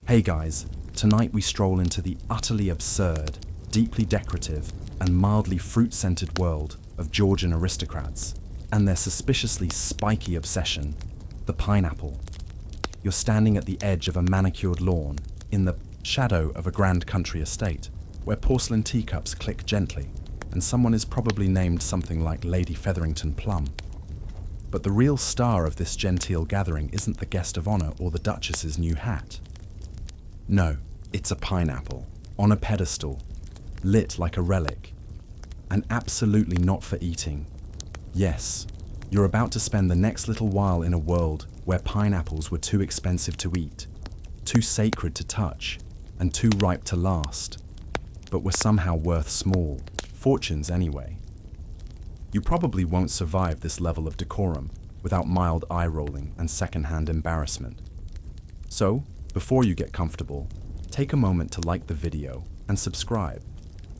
Hey guys, tonight we stroll into the utterly absurd, deeply decorative, and mildly fruit-scented world of Georgian aristocrats and their suspiciously spiky obsession, the pineapple. You're standing at the edge of a manicured lawn in the shadow of a grand country estate where porcelain teacups click gently and someone is probably named something like Lady Featherington Plum. But the real star of this genteel gathering isn't the guest of honor or the Duchess's new hat. No, it's a pineapple, on a pedestal, lit like a relic, and absolutely not for eating. Yes, you're about to spend the next little while in a world where pineapples were too expensive to eat, too sacred to touch, and too ripe to last, but were somehow worth small fortunes anyway. You probably won't survive this level of decorum without mild eye-rolling and second-hand embarrassment. So, before you get comfortable, take a moment to like the video and subscribe,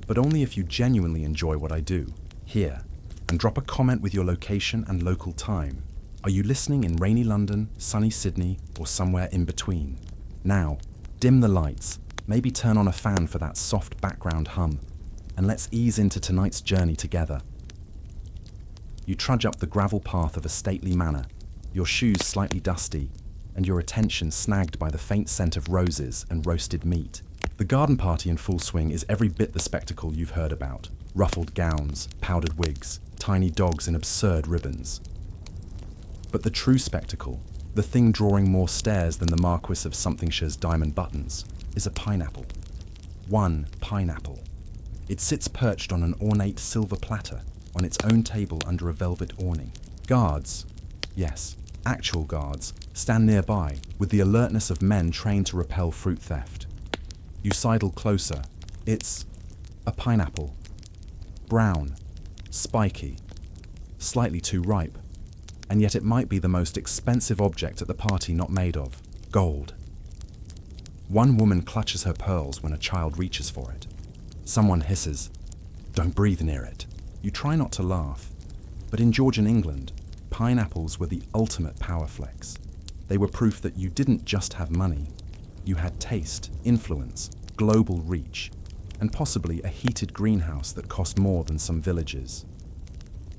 but only if you genuinely enjoy what I do here, and drop a comment with your location and local time. Are you listening in rainy London, sunny Sydney, or somewhere in between? Now, dim the lights, maybe turn on a fan for that soft background hum, and let's ease into tonight's journey together. You trudge up the gravel path of a stately manor, your shoes slightly dusty, and your attention snagged by the faint scent of roses and roasted meat. The garden party in full swing is every bit the spectacle you've heard about. Ruffled gowns, powdered wigs, tiny dogs in absurd ribbons. But the true spectacle, the thing drawing more stares than the Marquis of Somethingshire's diamond buttons, is a pineapple. One pineapple. It sits perched on an ornate silver platter on its own table under a velvet awning. Guards, yes, actual guards, stand nearby with the alertness of men trained to repel fruit theft. You sidle closer. It's a pineapple. Brown, spiky, slightly too ripe, and yet it might be the most expensive object at the party not made of gold. One woman clutches her pearls when a child reaches for it. Someone hisses, "Don't breathe near it." You try not to laugh, but in Georgian England, pineapples were the ultimate power flex. They were proof that you didn't just have money. You had taste, influence, global reach, and possibly a heated greenhouse that cost more than some villages.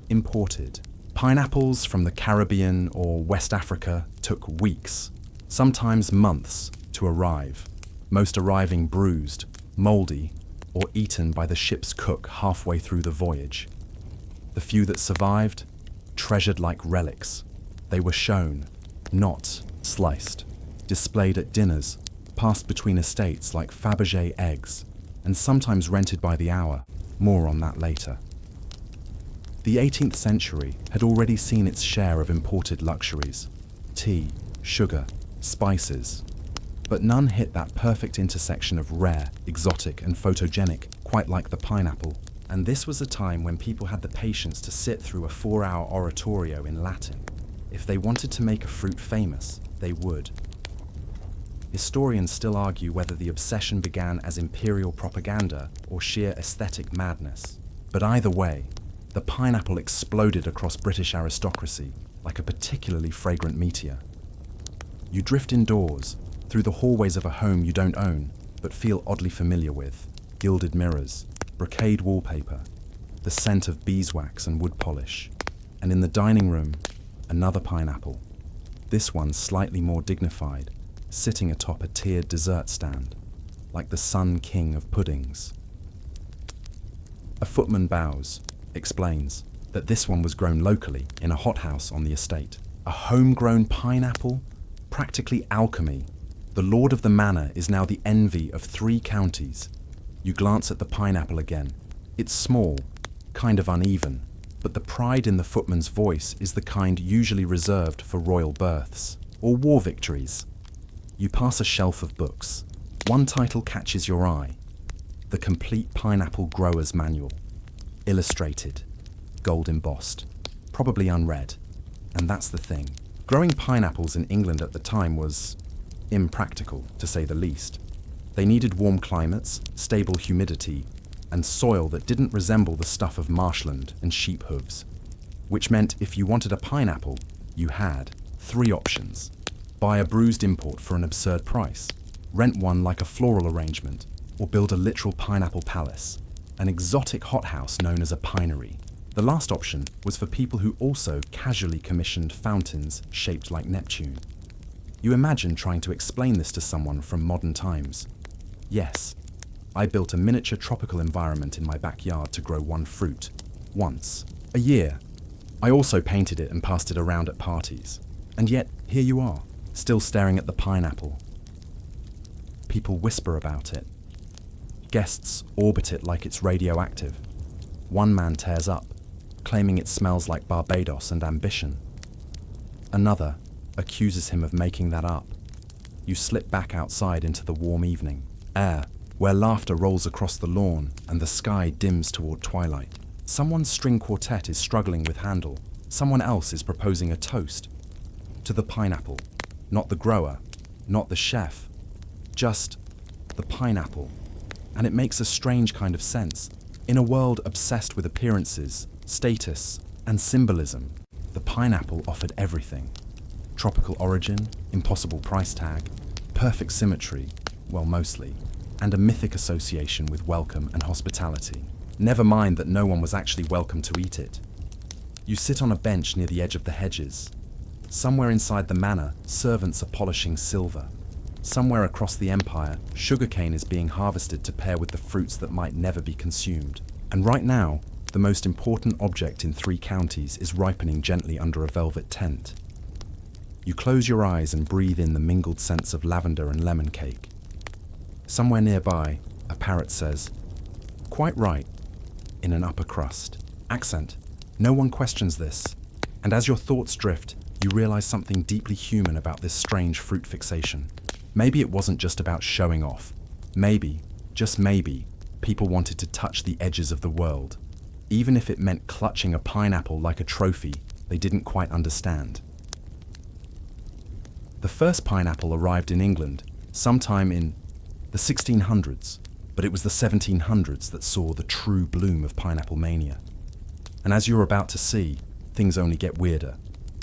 Imported. Pineapples from the Caribbean or West Africa took weeks, sometimes months, to arrive, most arriving bruised, moldy, or eaten by the ship's cook halfway through the voyage. The few that survived, treasured like relics. They were shown, not sliced, displayed at dinners, passed between estates like Fabergé eggs, and sometimes rented by the hour. More on that later. The 18th century had already seen its share of imported luxuries: tea, sugar, spices. But none hit that perfect intersection of rare, exotic, and photogenic, quite like the pineapple. And this was a time when people had the patience to sit through a 4-hour oratorio in Latin. If they wanted to make a fruit famous, they would. Historians still argue whether the obsession began as imperial propaganda or sheer aesthetic madness. But either way, the pineapple exploded across British aristocracy like a particularly fragrant meteor. You drift indoors, through the hallways of a home you don't own, but feel oddly familiar with. Gilded mirrors, brocade wallpaper, the scent of beeswax and wood polish. And in the dining room, another pineapple. This one slightly more dignified, sitting atop a tiered dessert stand, like the Sun King of puddings. A footman bows, explains that this one was grown locally in a hothouse on the estate. A homegrown pineapple? Practically alchemy. The lord of the manor is now the envy of 3 counties. You glance at the pineapple again. It's small, kind of uneven, but the pride in the footman's voice is the kind usually reserved for royal births or war victories. You pass a shelf of books. One title catches your eye: The Complete Pineapple Grower's Manual. Illustrated, gold embossed, probably unread. And that's the thing. Growing pineapples in England at the time was impractical, to say the least. They needed warm climates, stable humidity, and soil that didn't resemble the stuff of marshland and sheep hooves. Which meant if you wanted a pineapple, you had 3 options. Buy a bruised import for an absurd price, rent one like a floral arrangement, or build a literal pineapple palace, an exotic hothouse known as a pinery. The last option was for people who also casually commissioned fountains shaped like Neptune. You imagine trying to explain this to someone from modern times. Yes, I built a miniature tropical environment in my backyard to grow one fruit, once a year. I also painted it and passed it around at parties. And yet, here you are, still staring at the pineapple. People whisper about it. Guests orbit it like it's radioactive. One man tears up, claiming it smells like Barbados and ambition. Another accuses him of making that up. You slip back outside into the warm evening air, where laughter rolls across the lawn and the sky dims toward twilight. Someone's string quartet is struggling with Handel. Someone else is proposing a toast. To the pineapple. Not the grower, not the chef. Just the pineapple. And it makes a strange kind of sense. In a world obsessed with appearances, status, and symbolism, the pineapple offered everything. Tropical origin, impossible price tag, perfect symmetry, well mostly, and a mythic association with welcome and hospitality. Never mind that no one was actually welcome to eat it. You sit on a bench near the edge of the hedges. Somewhere inside the manor, servants are polishing silver. Somewhere across the empire, sugarcane is being harvested to pair with the fruits that might never be consumed. And right now, the most important object in 3 counties is ripening gently under a velvet tent. You close your eyes and breathe in the mingled scents of lavender and lemon cake. Somewhere nearby, a parrot says, "Quite right," in an upper crust accent. No one questions this. And as your thoughts drift, you realize something deeply human about this strange fruit fixation. Maybe it wasn't just about showing off. Maybe, just maybe, people wanted to touch the edges of the world. Even if it meant clutching a pineapple like a trophy they didn't quite understand. The first pineapple arrived in England sometime in the 1600s, but it was the 1700s that saw the true bloom of pineapple mania. And as you're about to see, things only get weirder.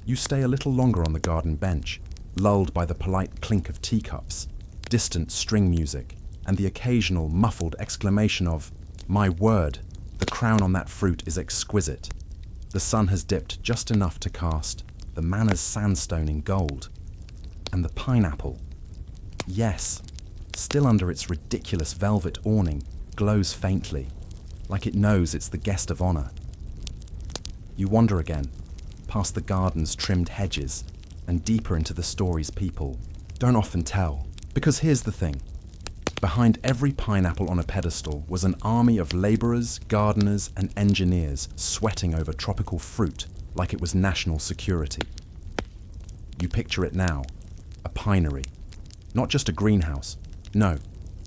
You stay a little longer on the garden bench, lulled by the polite clink of teacups, distant string music, and the occasional muffled exclamation of, "My word, the crown on that fruit is exquisite." The sun has dipped just enough to cast the manor's sandstone in gold. And the pineapple, yes, still under its ridiculous velvet awning, glows faintly, like it knows it's the guest of honor. You wander again, past the garden's trimmed hedges, and deeper into the stories people don't often tell. Because here's the thing. Behind every pineapple on a pedestal was an army of laborers, gardeners, and engineers sweating over tropical fruit like it was national security. You picture it now, a pinery. Not just a greenhouse. No,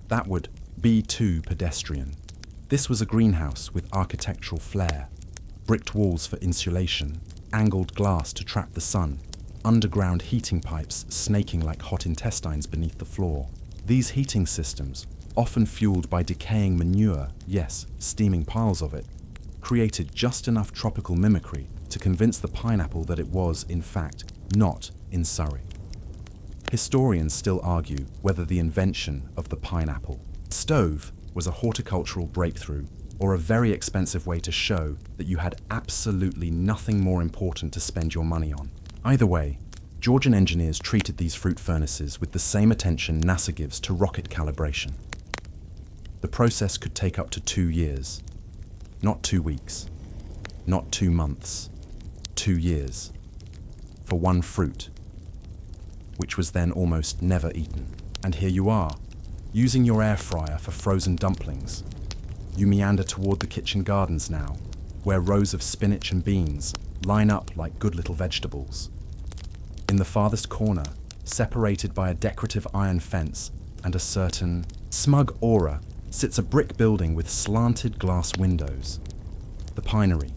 that would be too pedestrian. This was a greenhouse with architectural flair. Bricked walls for insulation, angled glass to trap the sun, underground heating pipes snaking like hot intestines beneath the floor. These heating systems, often fueled by decaying manure, yes, steaming piles of it, created just enough tropical mimicry to convince the pineapple that it was, in fact, not in Surrey. Historians still argue whether the invention of the pineapple stove was a horticultural breakthrough or a very expensive way to show that you had absolutely nothing more important to spend your money on. Either way, Georgian engineers treated these fruit furnaces with the same attention NASA gives to rocket calibration. The process could take up to 2 years. Not 2 weeks. Not 2 months. 2 years. For one fruit, which was then almost never eaten. And here you are, using your air fryer for frozen dumplings. You meander toward the kitchen gardens now, where rows of spinach and beans line up like good little vegetables. In the farthest corner, separated by a decorative iron fence and a certain smug aura, sits a brick building with slanted glass windows. The pinery.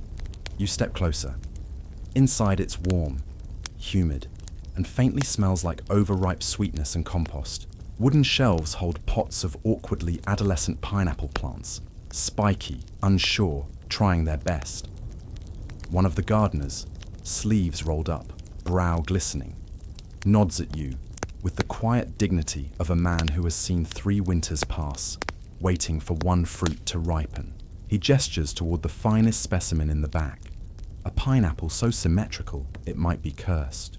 You step closer. Inside it's warm, humid, and faintly smells like overripe sweetness and compost. Wooden shelves hold pots of awkwardly adolescent pineapple plants, spiky, unsure, trying their best. One of the gardeners, sleeves rolled up, brow glistening, nods at you, with the quiet dignity of a man who has seen 3 winters pass, waiting for one fruit to ripen. He gestures toward the finest specimen in the back, a pineapple so symmetrical it might be cursed.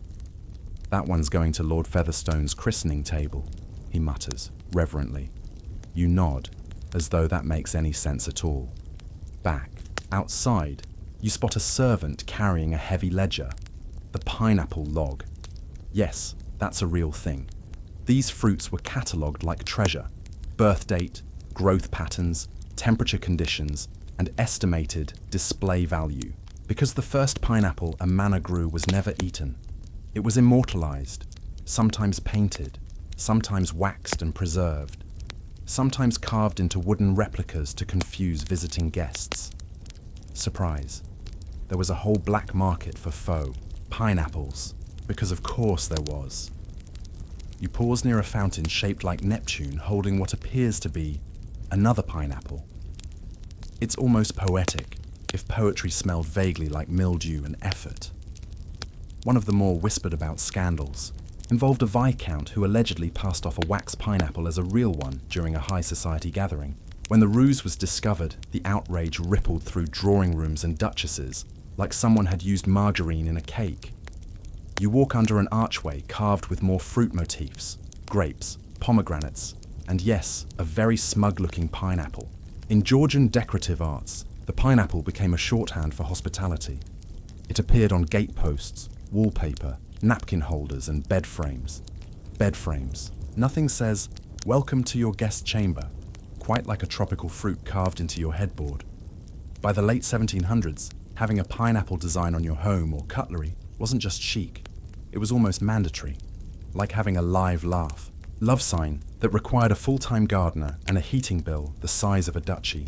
"That one's going to Lord Featherstone's christening table," he mutters, reverently. You nod, as though that makes any sense at all. Back, outside, you spot a servant carrying a heavy ledger, the pineapple log. Yes, that's a real thing. These fruits were catalogued like treasure: birth date, growth patterns, temperature conditions, and estimated display value. Because the first pineapple a manor grew was never eaten. It was immortalized, sometimes painted, sometimes waxed and preserved, sometimes carved into wooden replicas to confuse visiting guests. Surprise. There was a whole black market for faux pineapples, because of course there was. You pause near a fountain shaped like Neptune, holding what appears to be another pineapple. It's almost poetic, if poetry smelled vaguely like mildew and effort. One of the more whispered about scandals involved a viscount who allegedly passed off a wax pineapple as a real one during a high society gathering. When the ruse was discovered, the outrage rippled through drawing rooms and duchesses, like someone had used margarine in a cake. You walk under an archway carved with more fruit motifs: grapes, pomegranates, and yes, a very smug-looking pineapple. In Georgian decorative arts, the pineapple became a shorthand for hospitality. It appeared on gateposts, wallpaper, napkin holders, and bed frames. Bed frames. Nothing says, "Welcome to your guest chamber," quite like a tropical fruit carved into your headboard. By the late 1700s, having a pineapple design on your home or cutlery wasn't just chic, it was almost mandatory, like having a live laugh. Love sign that required a full-time gardener and a heating bill the size of a duchy.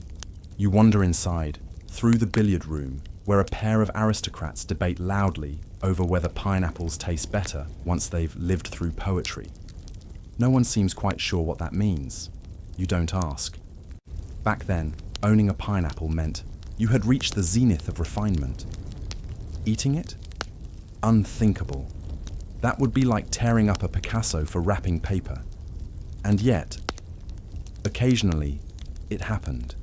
You wander inside, through the billiard room, where a pair of aristocrats debate loudly over whether pineapples taste better once they've lived through poetry. No one seems quite sure what that means. You don't ask. Back then, owning a pineapple meant you had reached the zenith of refinement. Eating it? Unthinkable. That would be like tearing up a Picasso for wrapping paper. And yet, occasionally, it happened.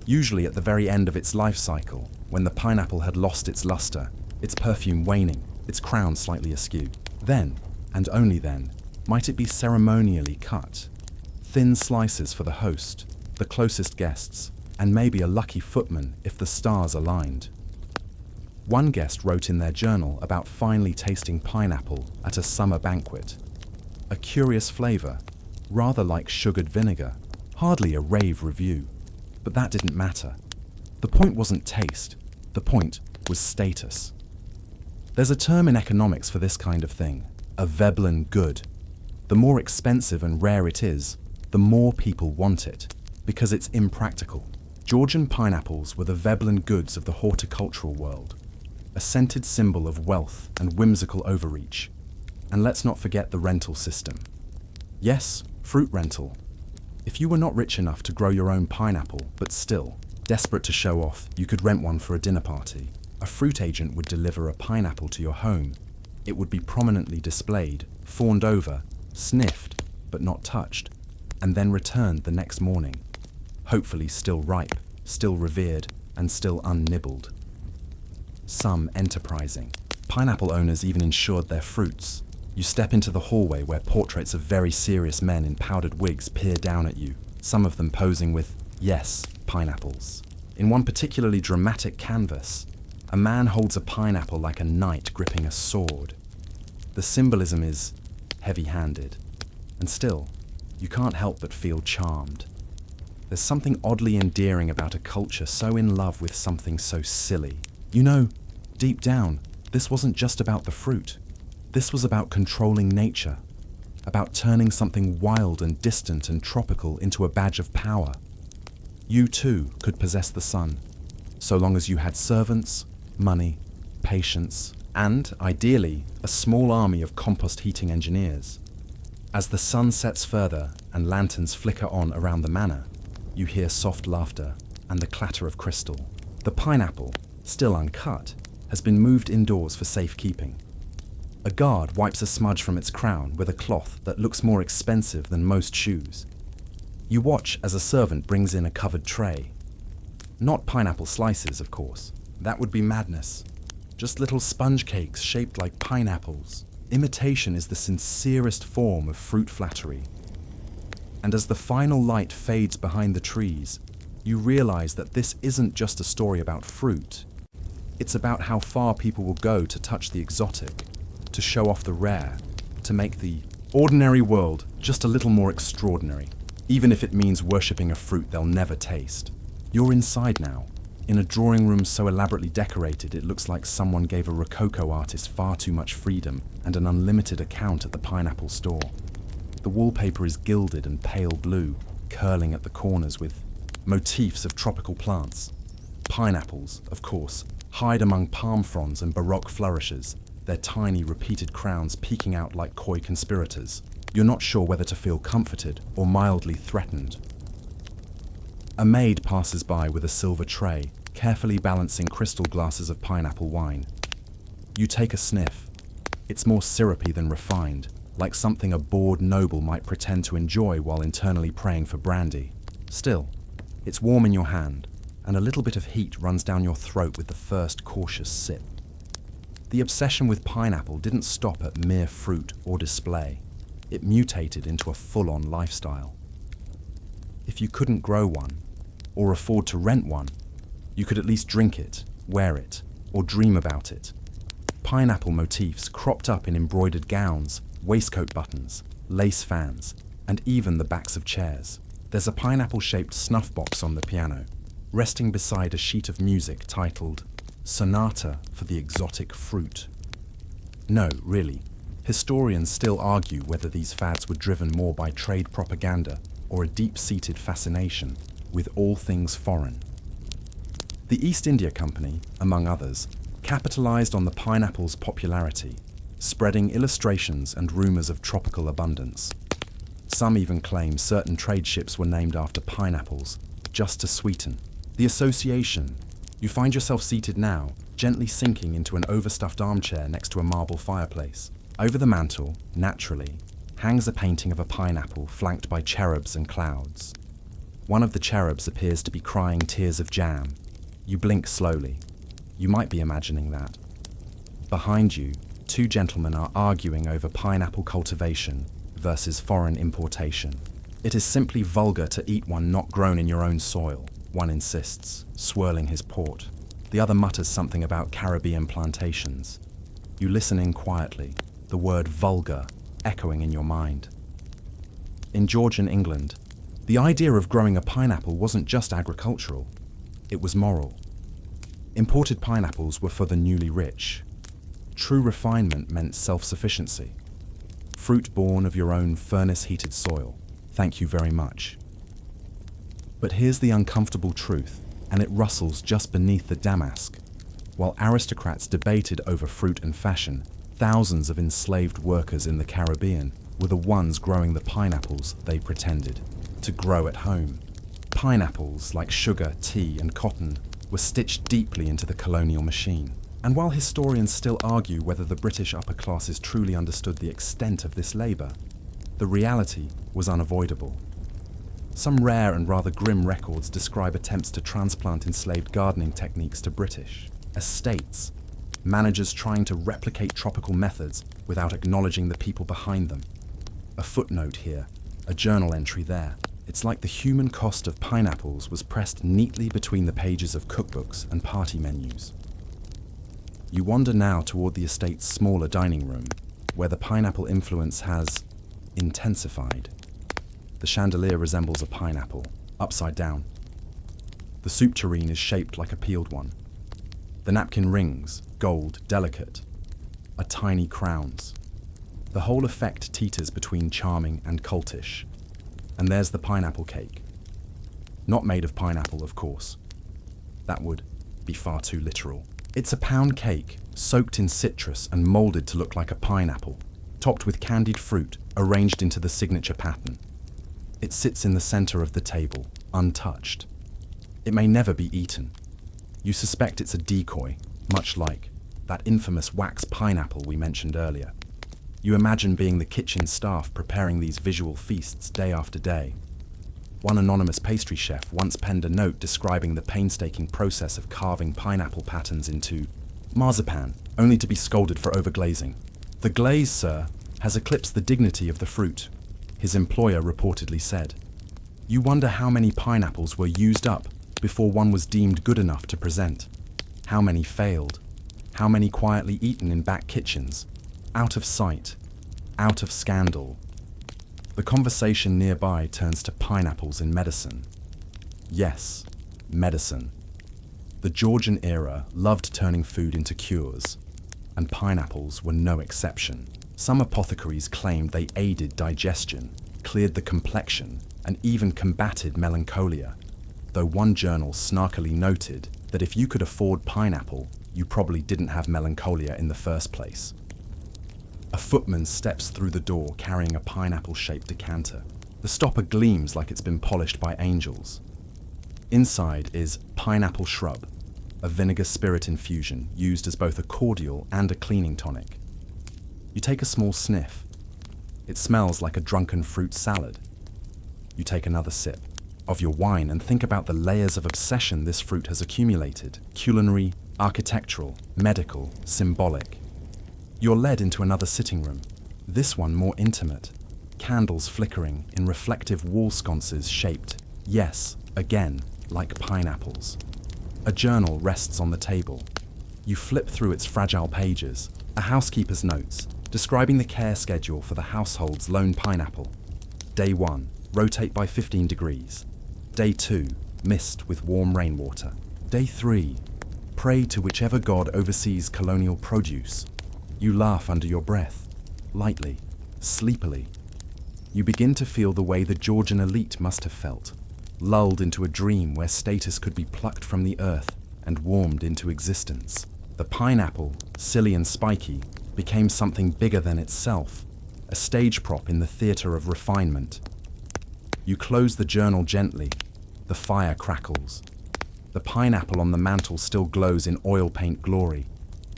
Usually at the very end of its life cycle, when the pineapple had lost its luster, its perfume waning, its crown slightly askew. Then, and only then, might it be ceremonially cut. Thin slices for the host, the closest guests, and maybe a lucky footman if the stars aligned. One guest wrote in their journal about finally tasting pineapple at a summer banquet. A curious flavor, rather like sugared vinegar, hardly a rave review. But that didn't matter. The point wasn't taste, the point was status. There's a term in economics for this kind of thing, a Veblen good. The more expensive and rare it is, the more people want it, because it's impractical. Georgian pineapples were the Veblen goods of the horticultural world, a scented symbol of wealth and whimsical overreach. And let's not forget the rental system. Yes, fruit rental. If you were not rich enough to grow your own pineapple, but still, desperate to show off, you could rent one for a dinner party. A fruit agent would deliver a pineapple to your home. It would be prominently displayed, fawned over, sniffed, but not touched, and then returned the next morning. Hopefully still ripe, still revered, and still unnibbled. Some enterprising. Pineapple owners even insured their fruits. You step into the hallway where portraits of very serious men in powdered wigs peer down at you, some of them posing with, yes, pineapples. In one particularly dramatic canvas, a man holds a pineapple like a knight gripping a sword. The symbolism is heavy-handed, and still, you can't help but feel charmed. There's something oddly endearing about a culture so in love with something so silly. You know, deep down, this wasn't just about the fruit. This was about controlling nature, about turning something wild and distant and tropical into a badge of power. You too could possess the sun, so long as you had servants, money, patience, and, ideally, a small army of compost heating engineers. As the sun sets further and lanterns flicker on around the manor, you hear soft laughter and the clatter of crystal. The pineapple, still uncut, has been moved indoors for safekeeping. A guard wipes a smudge from its crown with a cloth that looks more expensive than most shoes. You watch as a servant brings in a covered tray. Not pineapple slices, of course. That would be madness. Just little sponge cakes shaped like pineapples. Imitation is the sincerest form of fruit flattery. And as the final light fades behind the trees, you realize that this isn't just a story about fruit. It's about how far people will go to touch the exotic, to show off the rare, to make the ordinary world just a little more extraordinary, even if it means worshipping a fruit they'll never taste. You're inside now, in a drawing room so elaborately decorated it looks like someone gave a Rococo artist far too much freedom and an unlimited account at the pineapple store. The wallpaper is gilded and pale blue, curling at the corners with motifs of tropical plants. Pineapples, of course, hide among palm fronds and baroque flourishes, their tiny repeated crowns peeking out like coy conspirators. You're not sure whether to feel comforted or mildly threatened. A maid passes by with a silver tray, carefully balancing crystal glasses of pineapple wine. You take a sniff. It's more syrupy than refined, like something a bored noble might pretend to enjoy while internally praying for brandy. Still, it's warm in your hand, and a little bit of heat runs down your throat with the first cautious sip. The obsession with pineapple didn't stop at mere fruit or display. It mutated into a full-on lifestyle. If you couldn't grow one, or afford to rent one, you could at least drink it, wear it, or dream about it. Pineapple motifs cropped up in embroidered gowns, waistcoat buttons, lace fans, and even the backs of chairs. There's a pineapple-shaped snuff box on the piano, resting beside a sheet of music titled Sonata for the Exotic Fruit. No, really, historians still argue whether these fads were driven more by trade propaganda or a deep-seated fascination with all things foreign. The East India Company, among others, capitalized on the pineapple's popularity, spreading illustrations and rumors of tropical abundance. Some even claim certain trade ships were named after pineapples, just to sweeten the association. You find yourself seated now, gently sinking into an overstuffed armchair next to a marble fireplace. Over the mantel, naturally, hangs a painting of a pineapple flanked by cherubs and clouds. One of the cherubs appears to be crying tears of jam. You blink slowly. You might be imagining that. Behind you, two gentlemen are arguing over pineapple cultivation versus foreign importation. It is simply vulgar to eat one not grown in your own soil, one insists, swirling his port. The other mutters something about Caribbean plantations. You listen in quietly, the word vulgar echoing in your mind. In Georgian England, the idea of growing a pineapple wasn't just agricultural, it was moral. Imported pineapples were for the newly rich. True refinement meant self-sufficiency. Fruit born of your own furnace-heated soil. Thank you very much. But here's the uncomfortable truth, and it rustles just beneath the damask. While aristocrats debated over fruit and fashion, thousands of enslaved workers in the Caribbean were the ones growing the pineapples they pretended to grow at home. Pineapples, like sugar, tea, and cotton, were stitched deeply into the colonial machine. And while historians still argue whether the British upper classes truly understood the extent of this labour, the reality was unavoidable. Some rare and rather grim records describe attempts to transplant enslaved gardening techniques to British estates, managers trying to replicate tropical methods without acknowledging the people behind them. A footnote here, a journal entry there. It's like the human cost of pineapples was pressed neatly between the pages of cookbooks and party menus. You wander now toward the estate's smaller dining room, where the pineapple influence has intensified. The chandelier resembles a pineapple, upside down. The soup tureen is shaped like a peeled one. The napkin rings, gold, delicate, are tiny crowns. The whole effect teeters between charming and cultish. And there's the pineapple cake. Not made of pineapple, of course. That would be far too literal. It's a pound cake, soaked in citrus and molded to look like a pineapple, topped with candied fruit arranged into the signature pattern. It sits in the center of the table, untouched. It may never be eaten. You suspect it's a decoy, much like that infamous wax pineapple we mentioned earlier. You imagine being the kitchen staff preparing these visual feasts day after day. One anonymous pastry chef once penned a note describing the painstaking process of carving pineapple patterns into marzipan, only to be scolded for overglazing. "The glaze, sir, has eclipsed the dignity of the fruit," his employer reportedly said. You wonder how many pineapples were used up before one was deemed good enough to present. How many failed? How many quietly eaten in back kitchens? Out of sight, out of scandal. The conversation nearby turns to pineapples in medicine. Yes, medicine. The Georgian era loved turning food into cures, and pineapples were no exception. Some apothecaries claimed they aided digestion, cleared the complexion, and even combated melancholia, though one journal snarkily noted that if you could afford pineapple, you probably didn't have melancholia in the first place. A footman steps through the door carrying a pineapple-shaped decanter. The stopper gleams like it's been polished by angels. Inside is pineapple shrub, a vinegar spirit infusion used as both a cordial and a cleaning tonic. You take a small sniff. It smells like a drunken fruit salad. You take another sip of your wine and think about the layers of obsession this fruit has accumulated: culinary, architectural, medical, symbolic. You're led into another sitting room, this one more intimate, candles flickering in reflective wall sconces shaped, yes, again, like pineapples. A journal rests on the table. You flip through its fragile pages, a housekeeper's notes, describing the care schedule for the household's lone pineapple. Day 1, rotate by 15 degrees. Day 2, mist with warm rainwater. Day 3, pray to whichever god oversees colonial produce. You laugh under your breath, lightly, sleepily. You begin to feel the way the Georgian elite must have felt, lulled into a dream where status could be plucked from the earth and warmed into existence. The pineapple, silly and spiky, became something bigger than itself, a stage prop in the theatre of refinement. You close the journal gently. The fire crackles. The pineapple on the mantel still glows in oil paint glory,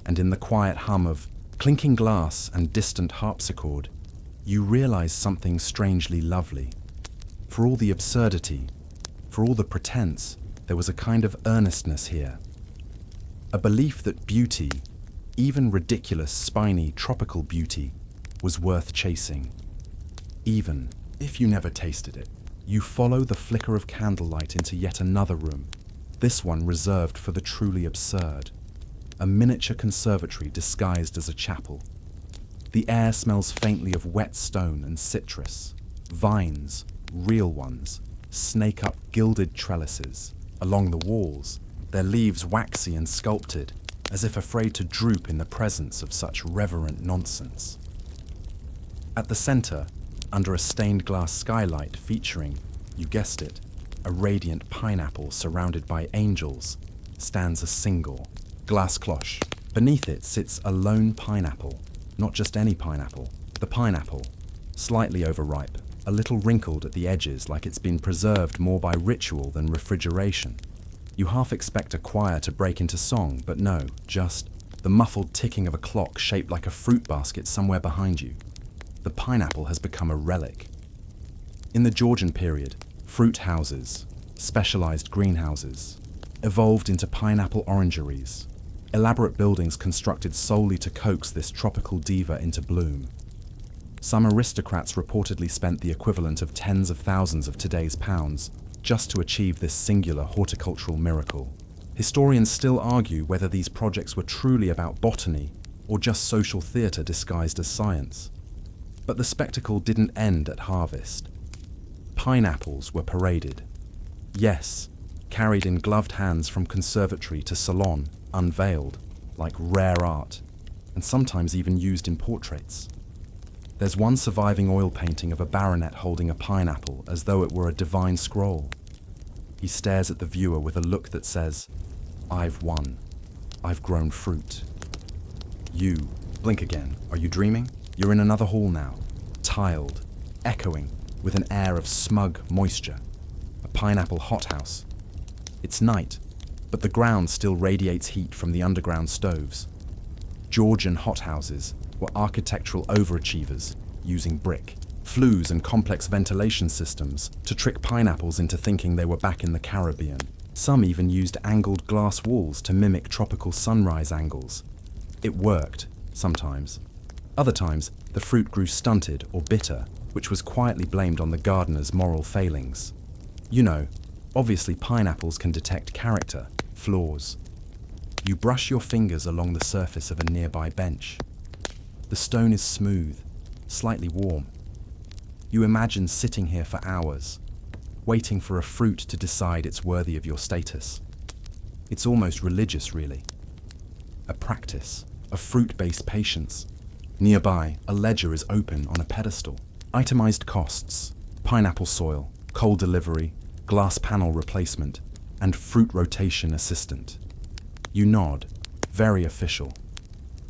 and in the quiet hum of clinking glass and distant harpsichord, you realize something strangely lovely. For all the absurdity, for all the pretense, there was a kind of earnestness here. A belief that beauty, even ridiculous, spiny, tropical beauty, was worth chasing. Even if you never tasted it, you follow the flicker of candlelight into yet another room, this one reserved for the truly absurd. A miniature conservatory disguised as a chapel. The air smells faintly of wet stone and citrus. Vines, real ones, snake up gilded trellises. Along the walls, their leaves waxy and sculpted, as if afraid to droop in the presence of such reverent nonsense. At the center, under a stained glass skylight featuring, you guessed it, a radiant pineapple surrounded by angels, stands a single glass cloche. Beneath it sits a lone pineapple, not just any pineapple. The pineapple, slightly overripe, a little wrinkled at the edges like it's been preserved more by ritual than refrigeration. You half expect a choir to break into song, but no, just the muffled ticking of a clock shaped like a fruit basket somewhere behind you. The pineapple has become a relic. In the Georgian period, fruit houses, specialized greenhouses, evolved into pineapple orangeries, elaborate buildings constructed solely to coax this tropical diva into bloom. Some aristocrats reportedly spent the equivalent of tens of thousands of today's pounds just to achieve this singular horticultural miracle. Historians still argue whether these projects were truly about botany or just social theatre disguised as science. But the spectacle didn't end at harvest. Pineapples were paraded. Yes, carried in gloved hands from conservatory to salon, unveiled, like rare art, and sometimes even used in portraits. There's one surviving oil painting of a baronet holding a pineapple as though it were a divine scroll. He stares at the viewer with a look that says, "I've won. I've grown fruit." You blink again. Are you dreaming? You're in another hall now, tiled, echoing, with an air of smug moisture. A pineapple hothouse. It's night, but the ground still radiates heat from the underground stoves. Georgian hothouses were architectural overachievers using brick, flues and complex ventilation systems to trick pineapples into thinking they were back in the Caribbean. Some even used angled glass walls to mimic tropical sunrise angles. It worked, sometimes. Other times, the fruit grew stunted or bitter, which was quietly blamed on the gardener's moral failings. You know, obviously pineapples can detect character, flaws. You brush your fingers along the surface of a nearby bench. The stone is smooth, slightly warm. You imagine sitting here for hours, waiting for a fruit to decide it's worthy of your status. It's almost religious, really. A practice of fruit-based patience. Nearby, a ledger is open on a pedestal. Itemized costs, pineapple soil, coal delivery, glass panel replacement, and fruit rotation assistant. You nod, very official.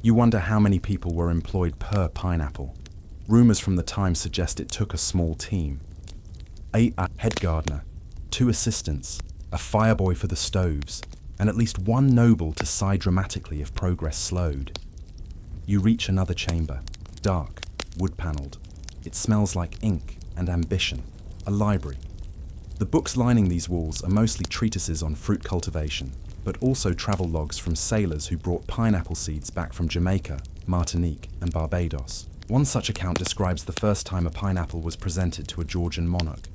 You wonder how many people were employed per pineapple. Rumors from the time suggest it took a small team. A head gardener, 2 assistants, a fireboy for the stoves, and at least 1 noble to sigh dramatically if progress slowed. You reach another chamber, dark, wood-panelled. It smells like ink and ambition, a library. The books lining these walls are mostly treatises on fruit cultivation, but also travel logs from sailors who brought pineapple seeds back from Jamaica, Martinique, and Barbados. One such account describes the first time a pineapple was presented to a Georgian monarch.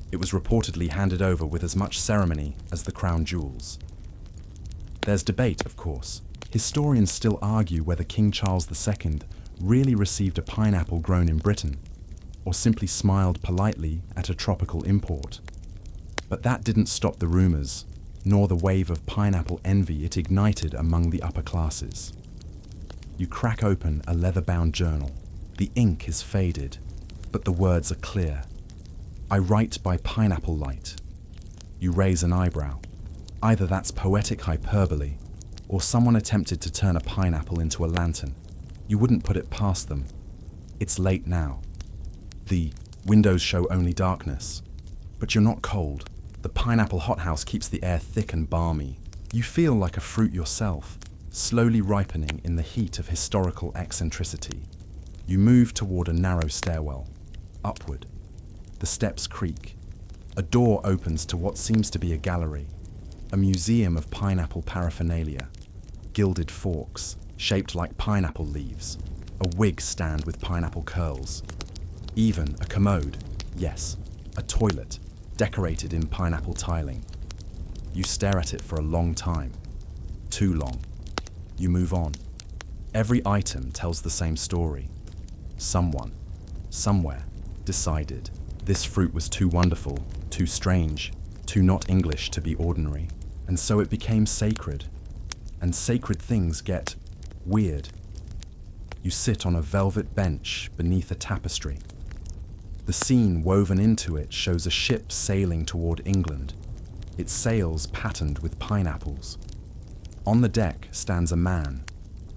It was reportedly handed over with as much ceremony as the crown jewels. There's debate, of course. Historians still argue whether King Charles II really received a pineapple grown in Britain, or simply smiled politely at a tropical import. But that didn't stop the rumors, nor the wave of pineapple envy it ignited among the upper classes. You crack open a leather-bound journal. The ink is faded, but the words are clear. I write by pineapple light. You raise an eyebrow. Either that's poetic hyperbole, or someone attempted to turn a pineapple into a lantern. You wouldn't put it past them. It's late now. The windows show only darkness. But you're not cold. The pineapple hothouse keeps the air thick and balmy. You feel like a fruit yourself, slowly ripening in the heat of historical eccentricity. You move toward a narrow stairwell, upward. The steps creak. A door opens to what seems to be a gallery, a museum of pineapple paraphernalia, gilded forks, shaped like pineapple leaves, a wig stand with pineapple curls, even a commode, yes, a toilet, decorated in pineapple tiling. You stare at it for a long time, too long. You move on. Every item tells the same story. Someone, somewhere, decided this fruit was too wonderful, too strange, too not English to be ordinary, and so it became sacred. And sacred things get weird. You sit on a velvet bench beneath a tapestry. The scene woven into it shows a ship sailing toward England, its sails patterned with pineapples. On the deck stands a man,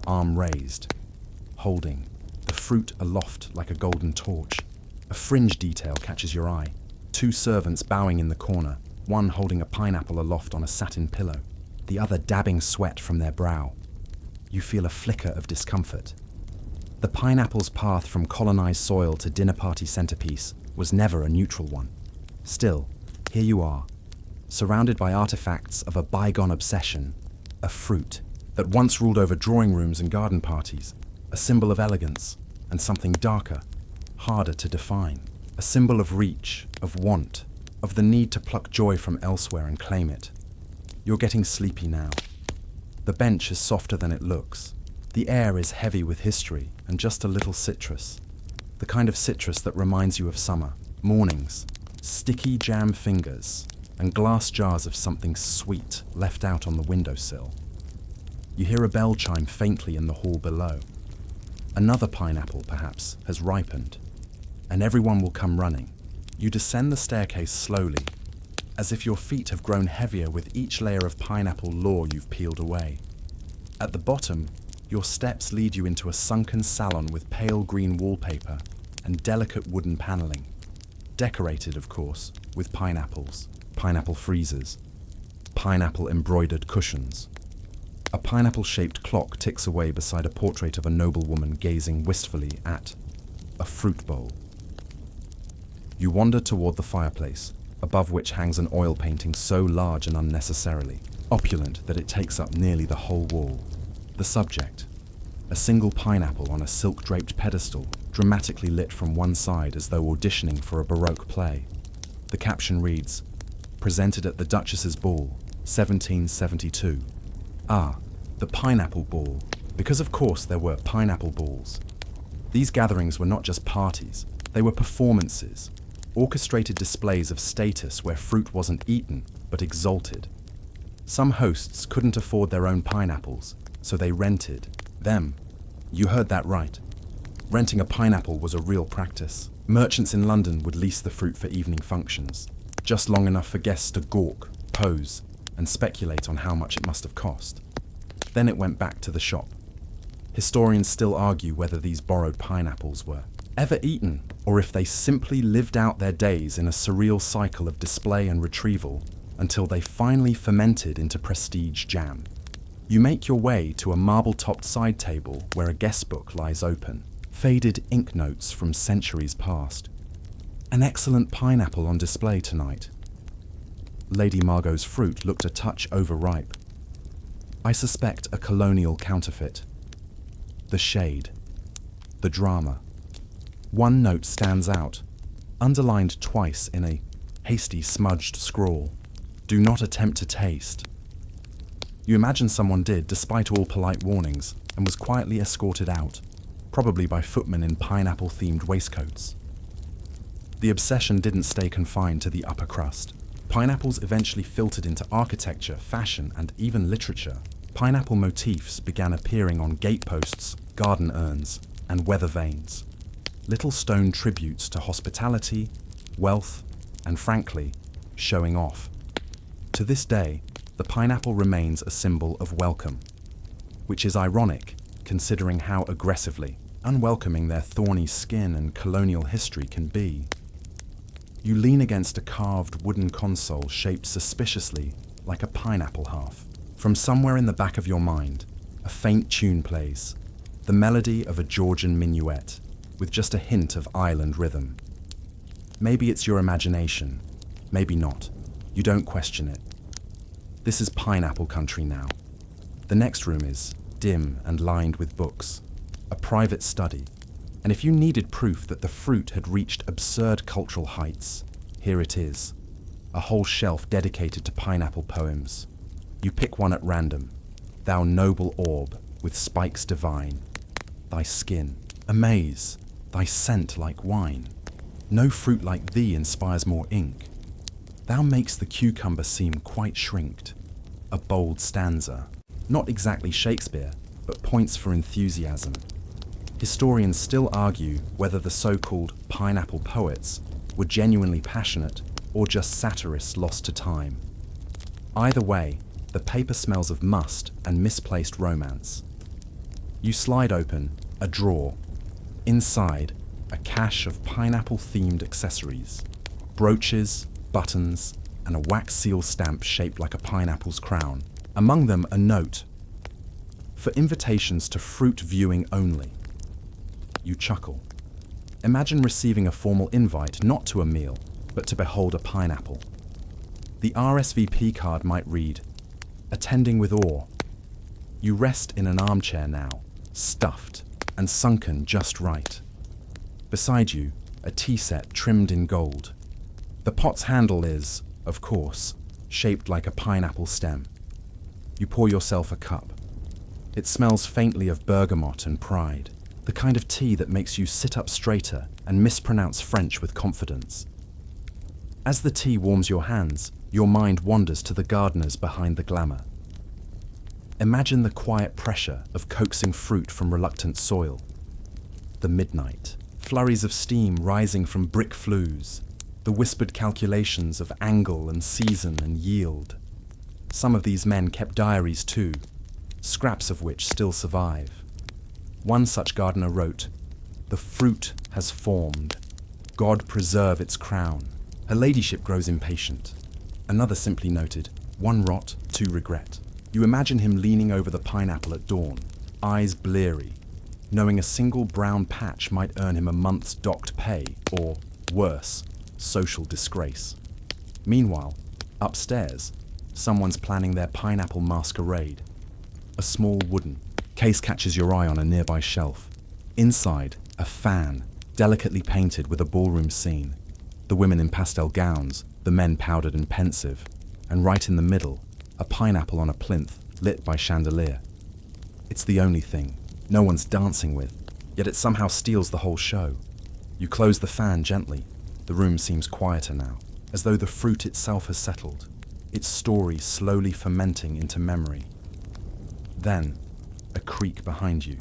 arm raised, holding the fruit aloft like a golden torch. A fringe detail catches your eye. 2 servants bowing in the corner, one holding a pineapple aloft on a satin pillow, the other dabbing sweat from their brow. You feel a flicker of discomfort. The pineapple's path from colonized soil to dinner party centerpiece was never a neutral one. Still, here you are, surrounded by artifacts of a bygone obsession, a fruit that once ruled over drawing rooms and garden parties, a symbol of elegance and something darker, harder to define, a symbol of reach, of want, of the need to pluck joy from elsewhere and claim it. You're getting sleepy now. The bench is softer than it looks. The air is heavy with history and just a little citrus. The kind of citrus that reminds you of summer, mornings, sticky jam fingers, and glass jars of something sweet left out on the windowsill. You hear a bell chime faintly in the hall below. Another pineapple, perhaps, has ripened, and everyone will come running. You descend the staircase slowly, as if your feet have grown heavier with each layer of pineapple lore you've peeled away. At the bottom, your steps lead you into a sunken salon with pale green wallpaper and delicate wooden paneling, decorated, of course, with pineapples, pineapple freezers, pineapple embroidered cushions. A pineapple-shaped clock ticks away beside a portrait of a noblewoman gazing wistfully at a fruit bowl. You wander toward the fireplace, above which hangs an oil painting so large and unnecessarily opulent that it takes up nearly the whole wall. The subject, a single pineapple on a silk-draped pedestal, dramatically lit from one side as though auditioning for a Baroque play. The caption reads, "Presented at the Duchess's Ball, 1772. Ah, the pineapple ball, because of course there were pineapple balls. These gatherings were not just parties, they were performances, orchestrated displays of status where fruit wasn't eaten, but exalted. Some hosts couldn't afford their own pineapples, so they rented them. You heard that right. Renting a pineapple was a real practice. Merchants in London would lease the fruit for evening functions, just long enough for guests to gawk, pose, and speculate on how much it must have cost. Then it went back to the shop. Historians still argue whether these borrowed pineapples were ever eaten, or if they simply lived out their days in a surreal cycle of display and retrieval until they finally fermented into prestige jam. You make your way to a marble-topped side table where a guest book lies open, faded ink notes from centuries past. An excellent pineapple on display tonight. Lady Margot's fruit looked a touch overripe. I suspect a colonial counterfeit. The shade. The drama. One note stands out, underlined twice in a hasty smudged scrawl. Do not attempt to taste. You imagine someone did, despite all polite warnings, and was quietly escorted out, probably by footmen in pineapple-themed waistcoats. The obsession didn't stay confined to the upper crust. Pineapples eventually filtered into architecture, fashion, and even literature. Pineapple motifs began appearing on gateposts, garden urns, and weather vanes. Little stone tributes to hospitality, wealth, and frankly, showing off. To this day, the pineapple remains a symbol of welcome, which is ironic considering how aggressively unwelcoming their thorny skin and colonial history can be. You lean against a carved wooden console shaped suspiciously like a pineapple half. From somewhere in the back of your mind, a faint tune plays, the melody of a Georgian minuet, with just a hint of island rhythm. Maybe it's your imagination, maybe not. You don't question it. This is pineapple country now. The next room is dim and lined with books, a private study, and if you needed proof that the fruit had reached absurd cultural heights, here it is, a whole shelf dedicated to pineapple poems. You pick one at random, thou noble orb with spikes divine, thy skin, a maze, thy scent like wine. No fruit like thee inspires more ink. Thou makes the cucumber seem quite shrinked. A bold stanza, not exactly Shakespeare, but points for enthusiasm. Historians still argue whether the so-called pineapple poets were genuinely passionate or just satirists lost to time. Either way, the paper smells of must and misplaced romance. You slide open a drawer. Inside, a cache of pineapple-themed accessories, brooches, buttons, and a wax seal stamp shaped like a pineapple's crown. Among them, a note for invitations to fruit viewing only. You chuckle. Imagine receiving a formal invite not to a meal, but to behold a pineapple. The RSVP card might read, attending with awe. You rest in an armchair now, stuffed and sunken just right. Beside you, a tea set trimmed in gold. The pot's handle is, of course, shaped like a pineapple stem. You pour yourself a cup. It smells faintly of bergamot and pride, the kind of tea that makes you sit up straighter and mispronounce French with confidence. As the tea warms your hands, your mind wanders to the gardeners behind the glamour. Imagine the quiet pressure of coaxing fruit from reluctant soil. The midnight, flurries of steam rising from brick flues, the whispered calculations of angle and season and yield. Some of these men kept diaries too, scraps of which still survive. One such gardener wrote, "The fruit has formed. God preserve its crown." Her ladyship grows impatient. Another simply noted, "One rot, two regret." You imagine him leaning over the pineapple at dawn, eyes bleary, knowing a single brown patch might earn him a month's docked pay or, worse, social disgrace. Meanwhile, upstairs, someone's planning their pineapple masquerade. A small wooden case catches your eye on a nearby shelf. Inside, a fan, delicately painted with a ballroom scene. The women in pastel gowns, the men powdered and pensive, and right in the middle, a pineapple on a plinth lit by chandelier. It's the only thing no one's dancing with, yet it somehow steals the whole show. You close the fan gently. The room seems quieter now, as though the fruit itself has settled, its story slowly fermenting into memory. Then, a creak behind you.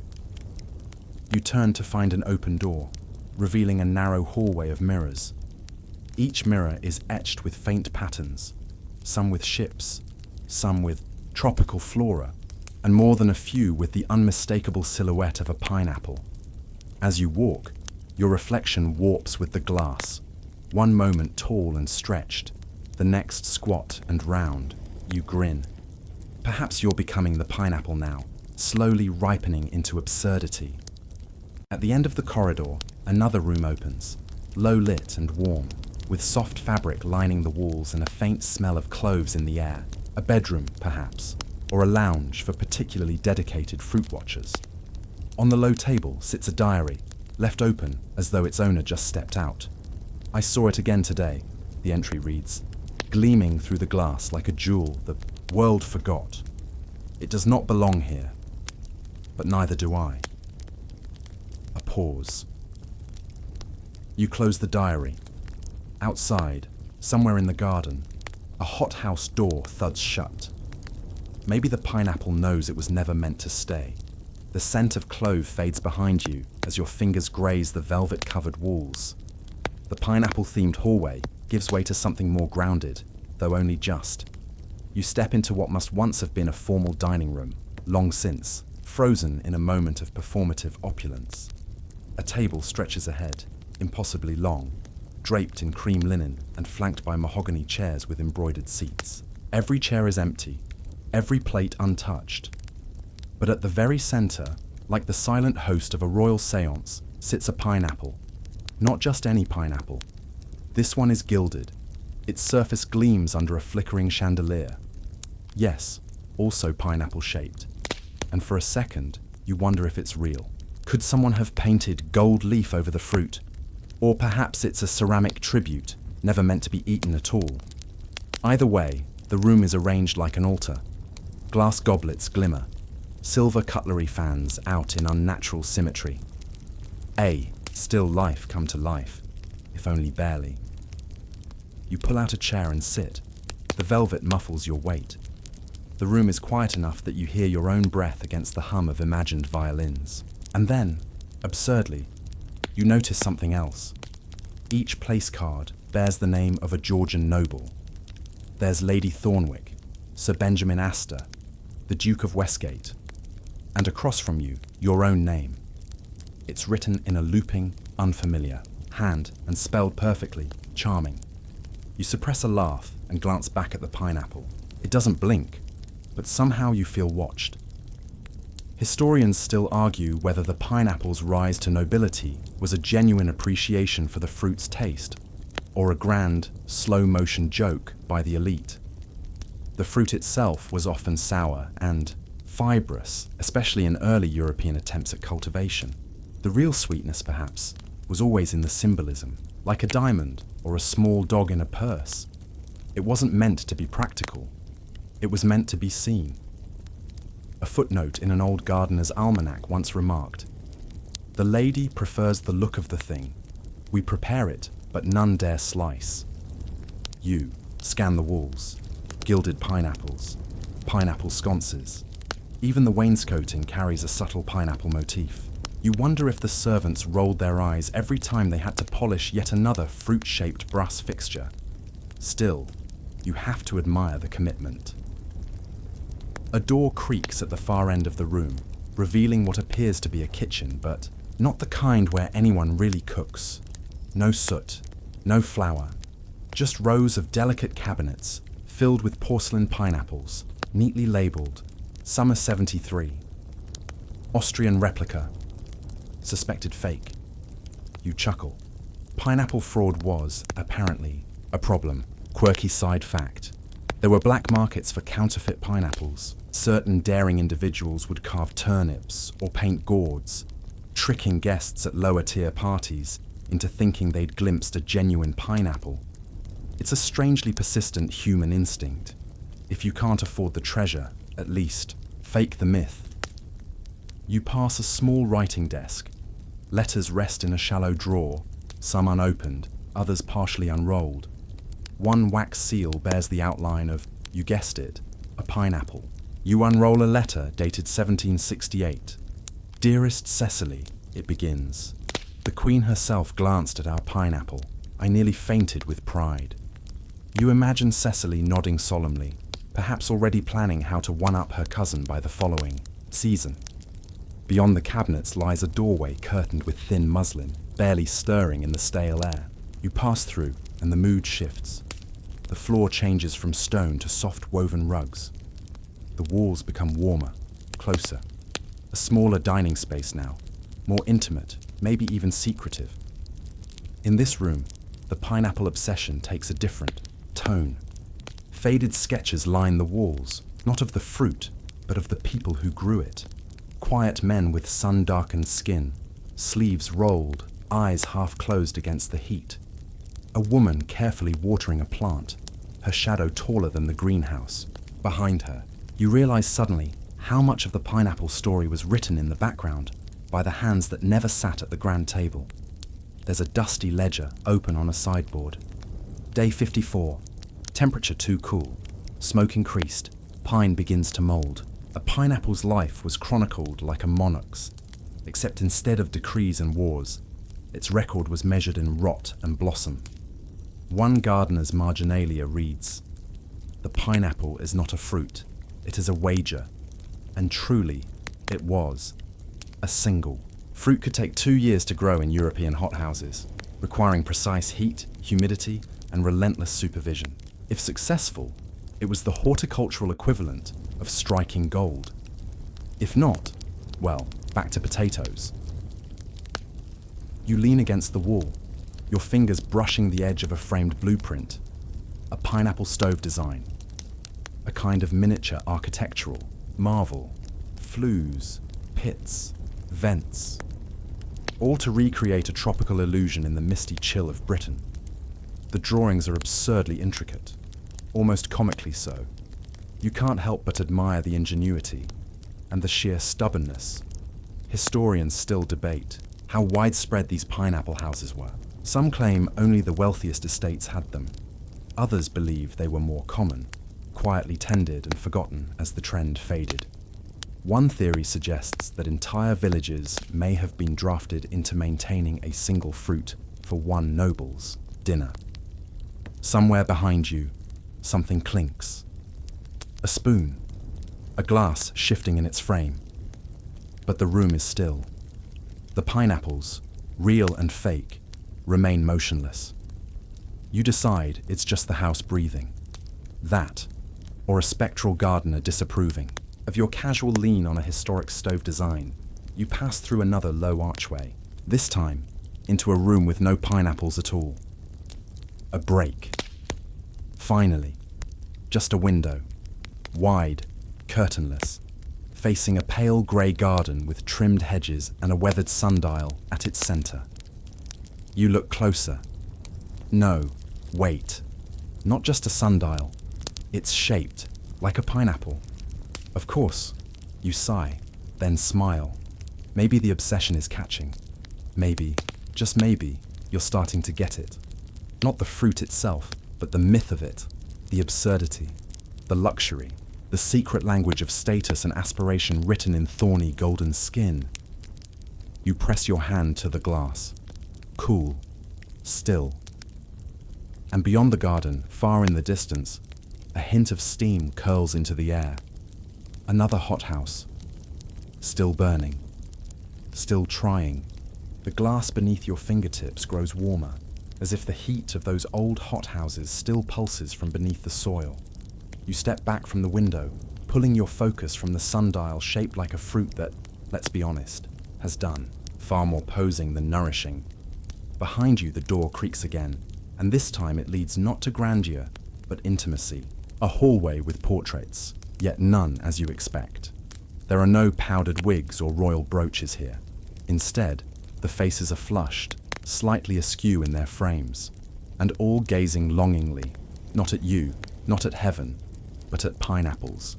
You turn to find an open door, revealing a narrow hallway of mirrors. Each mirror is etched with faint patterns, some with ships, some with tropical flora, and more than a few with the unmistakable silhouette of a pineapple. As you walk, your reflection warps with the glass, one moment tall and stretched, the next squat and round. You grin. Perhaps you're becoming the pineapple now, slowly ripening into absurdity. At the end of the corridor, another room opens, low-lit and warm, with soft fabric lining the walls and a faint smell of cloves in the air. A bedroom, perhaps, or a lounge for particularly dedicated fruit watchers. On the low table sits a diary, left open as though its owner just stepped out. "I saw it again today," the entry reads, gleaming through the glass like a jewel the world forgot. "It does not belong here, but neither do I." A pause. You close the diary. Outside, somewhere in the garden, a hothouse door thuds shut. Maybe the pineapple knows it was never meant to stay. The scent of clove fades behind you as your fingers graze the velvet-covered walls. The pineapple-themed hallway gives way to something more grounded, though only just. You step into what must once have been a formal dining room, long since, frozen in a moment of performative opulence. A table stretches ahead, impossibly long, draped in cream linen and flanked by mahogany chairs with embroidered seats. Every chair is empty, every plate untouched. But at the very center, like the silent host of a royal seance, sits a pineapple. Not just any pineapple. This one is gilded. Its surface gleams under a flickering chandelier. Yes, also pineapple-shaped. And for a second, you wonder if it's real. Could someone have painted gold leaf over the fruit? Or perhaps it's a ceramic tribute, never meant to be eaten at all. Either way, the room is arranged like an altar. Glass goblets glimmer, silver cutlery fans out in unnatural symmetry. Still life come to life, if only barely. You pull out a chair and sit. The velvet muffles your weight. The room is quiet enough that you hear your own breath against the hum of imagined violins. And then, absurdly, you notice something else. Each place card bears the name of a Georgian noble. There's Lady Thornwick, Sir Benjamin Astor, the Duke of Westgate, and across from you, your own name. It's written in a looping, unfamiliar hand and spelled perfectly, charming. You suppress a laugh and glance back at the pineapple. It doesn't blink, but somehow you feel watched. Historians still argue whether the pineapple's rise to nobility was a genuine appreciation for the fruit's taste, or a grand, slow-motion joke by the elite. The fruit itself was often sour and fibrous, especially in early European attempts at cultivation. The real sweetness, perhaps, was always in the symbolism, like a diamond or a small dog in a purse. It wasn't meant to be practical. It was meant to be seen. A footnote in an old gardener's almanac once remarked, "The lady prefers the look of the thing. We prepare it, but none dare slice." You scan the walls. Gilded pineapples, pineapple sconces. Even the wainscoting carries a subtle pineapple motif. You wonder if the servants rolled their eyes every time they had to polish yet another fruit-shaped brass fixture. Still, you have to admire the commitment. A door creaks at the far end of the room, revealing what appears to be a kitchen, but not the kind where anyone really cooks. No soot, no flour, just rows of delicate cabinets, filled with porcelain pineapples, neatly labeled, Summer 73. Austrian replica. Suspected fake. You chuckle. Pineapple fraud was, apparently, a problem. Quirky side fact. There were black markets for counterfeit pineapples. Certain daring individuals would carve turnips or paint gourds, tricking guests at lower-tier parties into thinking they'd glimpsed a genuine pineapple. It's a strangely persistent human instinct. If you can't afford the treasure, at least, fake the myth. You pass a small writing desk. Letters rest in a shallow drawer, some unopened, others partially unrolled. One wax seal bears the outline of, you guessed it, a pineapple. You unroll a letter dated 1768. Dearest Cecily, it begins. The Queen herself glanced at our pineapple. I nearly fainted with pride. You imagine Cecily nodding solemnly, perhaps already planning how to one-up her cousin by the following season. Beyond the cabinets lies a doorway curtained with thin muslin, barely stirring in the stale air. You pass through, and the mood shifts. The floor changes from stone to soft woven rugs. The walls become warmer, closer. A smaller dining space now, more intimate, maybe even secretive. In this room, the pineapple obsession takes a different tone. Faded sketches line the walls, not of the fruit, but of the people who grew it. Quiet men with sun-darkened skin, sleeves rolled, eyes half closed against the heat. A woman carefully watering a plant, her shadow taller than the greenhouse. Behind her, you realize suddenly how much of the pineapple story was written in the background by the hands that never sat at the grand table. There's a dusty ledger open on a sideboard. Day 54. Temperature too cool. Smoke increased. Pine begins to mold. A pineapple's life was chronicled like a monarch's, except instead of decrees and wars, its record was measured in rot and blossom. One gardener's marginalia reads, "The pineapple is not a fruit, it is a wager." And truly, it was. A single. Fruit could take 2 years to grow in European hothouses, requiring precise heat, humidity, and relentless supervision. If successful, it was the horticultural equivalent of striking gold. If not, well, back to potatoes. You lean against the wall, your fingers brushing the edge of a framed blueprint, a pineapple stove design, a kind of miniature architectural marvel, flues, pits, vents, all to recreate a tropical illusion in the misty chill of Britain. The drawings are absurdly intricate, almost comically so. You can't help but admire the ingenuity and the sheer stubbornness. Historians still debate how widespread these pineapple houses were. Some claim only the wealthiest estates had them. Others believe they were more common, quietly tended and forgotten as the trend faded. One theory suggests that entire villages may have been drafted into maintaining a single fruit for one noble's dinner. Somewhere behind you, something clinks. A spoon, a glass shifting in its frame. But the room is still. The pineapples, real and fake, remain motionless. You decide it's just the house breathing. That, or a spectral gardener disapproving. Of your casual lean on a historic stove design, you pass through another low archway, this time into a room with no pineapples at all. A break. Finally, just a window, wide, curtainless, facing a pale grey garden with trimmed hedges and a weathered sundial at its centre. You look closer. No, wait. Not just a sundial. It's shaped like a pineapple. Of course, you sigh, then smile. Maybe the obsession is catching. Maybe, just maybe, you're starting to get it. Not the fruit itself, but the myth of it, the absurdity, the luxury, the secret language of status and aspiration written in thorny golden skin. You press your hand to the glass, cool, still. And beyond the garden, far in the distance, a hint of steam curls into the air. Another hothouse, still burning, still trying. The glass beneath your fingertips grows warmer, as if the heat of those old hothouses still pulses from beneath the soil. You step back from the window, pulling your focus from the sundial shaped like a fruit that, let's be honest, has done far more posing than nourishing. Behind you, the door creaks again, and this time it leads not to grandeur, but intimacy. A hallway with portraits, yet none as you expect. There are no powdered wigs or royal brooches here. Instead, the faces are flushed, slightly askew in their frames, and all gazing longingly, not at you, not at heaven, but at pineapples.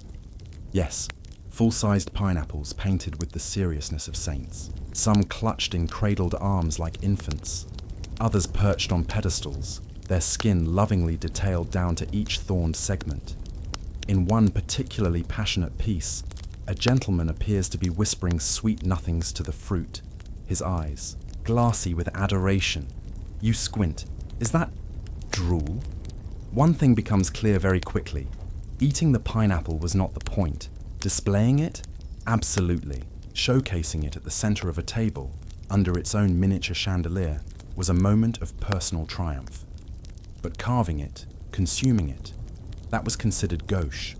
Yes, full-sized pineapples painted with the seriousness of saints. Some clutched in cradled arms like infants, others perched on pedestals, their skin lovingly detailed down to each thorned segment. In one particularly passionate piece, a gentleman appears to be whispering sweet nothings to the fruit, his eyes glassy with adoration. You squint. Is that drool? One thing becomes clear very quickly. Eating the pineapple was not the point. Displaying it? Absolutely. Showcasing it at the center of a table, under its own miniature chandelier, was a moment of personal triumph. But carving it, consuming it, that was considered gauche,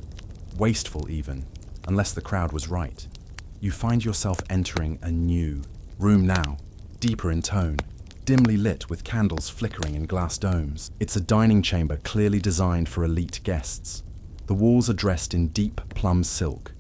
wasteful even, unless the crowd was right. You find yourself entering a new room now, deeper in tone, dimly lit with candles flickering in glass domes. It's a dining chamber clearly designed for elite guests. The walls are dressed in deep plum silk,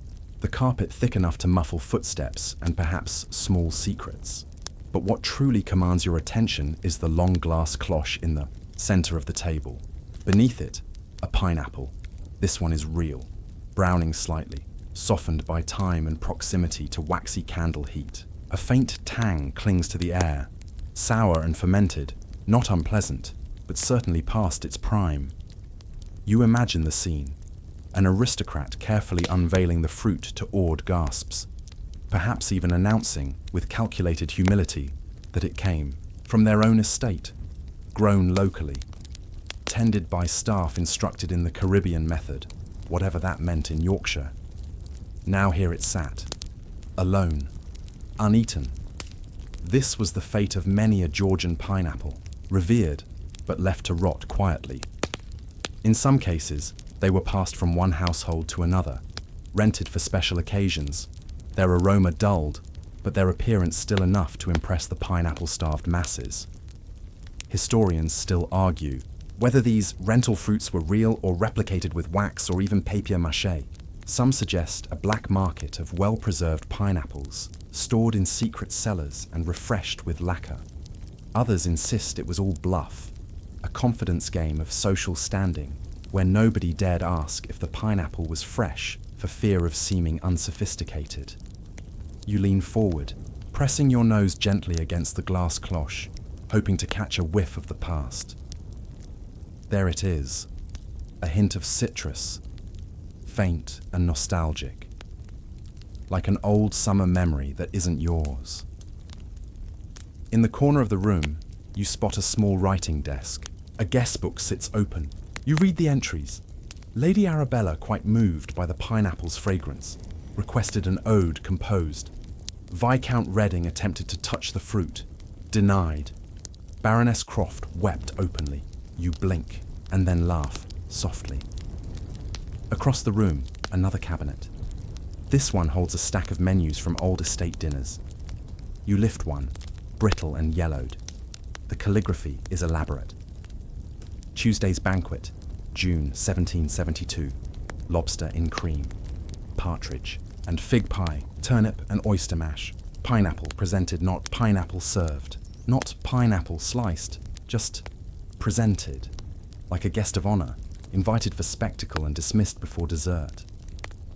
the carpet thick enough to muffle footsteps and perhaps small secrets. But what truly commands your attention is the long glass cloche in the center of the table. Beneath it, a pineapple. This one is real, browning slightly, softened by time and proximity to waxy candle heat. A faint tang clings to the air, sour and fermented, not unpleasant, but certainly past its prime. You imagine the scene. An aristocrat carefully unveiling the fruit to awed gasps, perhaps even announcing, with calculated humility, that it came from their own estate, grown locally, tended by staff instructed in the Caribbean method, whatever that meant in Yorkshire. Now here it sat, alone, uneaten. This was the fate of many a Georgian pineapple, revered, but left to rot quietly. In some cases, they were passed from one household to another, rented for special occasions, their aroma dulled, but their appearance still enough to impress the pineapple-starved masses. Historians still argue whether these rental fruits were real or replicated with wax or even papier-mâché. Some suggest a black market of well-preserved pineapples, stored in secret cellars and refreshed with lacquer. Others insist it was all bluff, a confidence game of social standing, where nobody dared ask if the pineapple was fresh for fear of seeming unsophisticated. You lean forward, pressing your nose gently against the glass cloche, hoping to catch a whiff of the past. There it is, a hint of citrus, faint and nostalgic, like an old summer memory that isn't yours. In the corner of the room, you spot a small writing desk. A guest book sits open. You read the entries. Lady Arabella, quite moved by the pineapple's fragrance, requested an ode composed. Viscount Redding attempted to touch the fruit. Denied. Baroness Croft wept openly. You blink, and then laugh, softly. Across the room, another cabinet. This one holds a stack of menus from old estate dinners. You lift one, brittle and yellowed. The calligraphy is elaborate. Tuesday's banquet, June 1772. Lobster in cream, partridge, and fig pie, turnip and oyster mash. Pineapple presented, not pineapple served. Not pineapple sliced, just presented. Like a guest of honor, invited for spectacle and dismissed before dessert.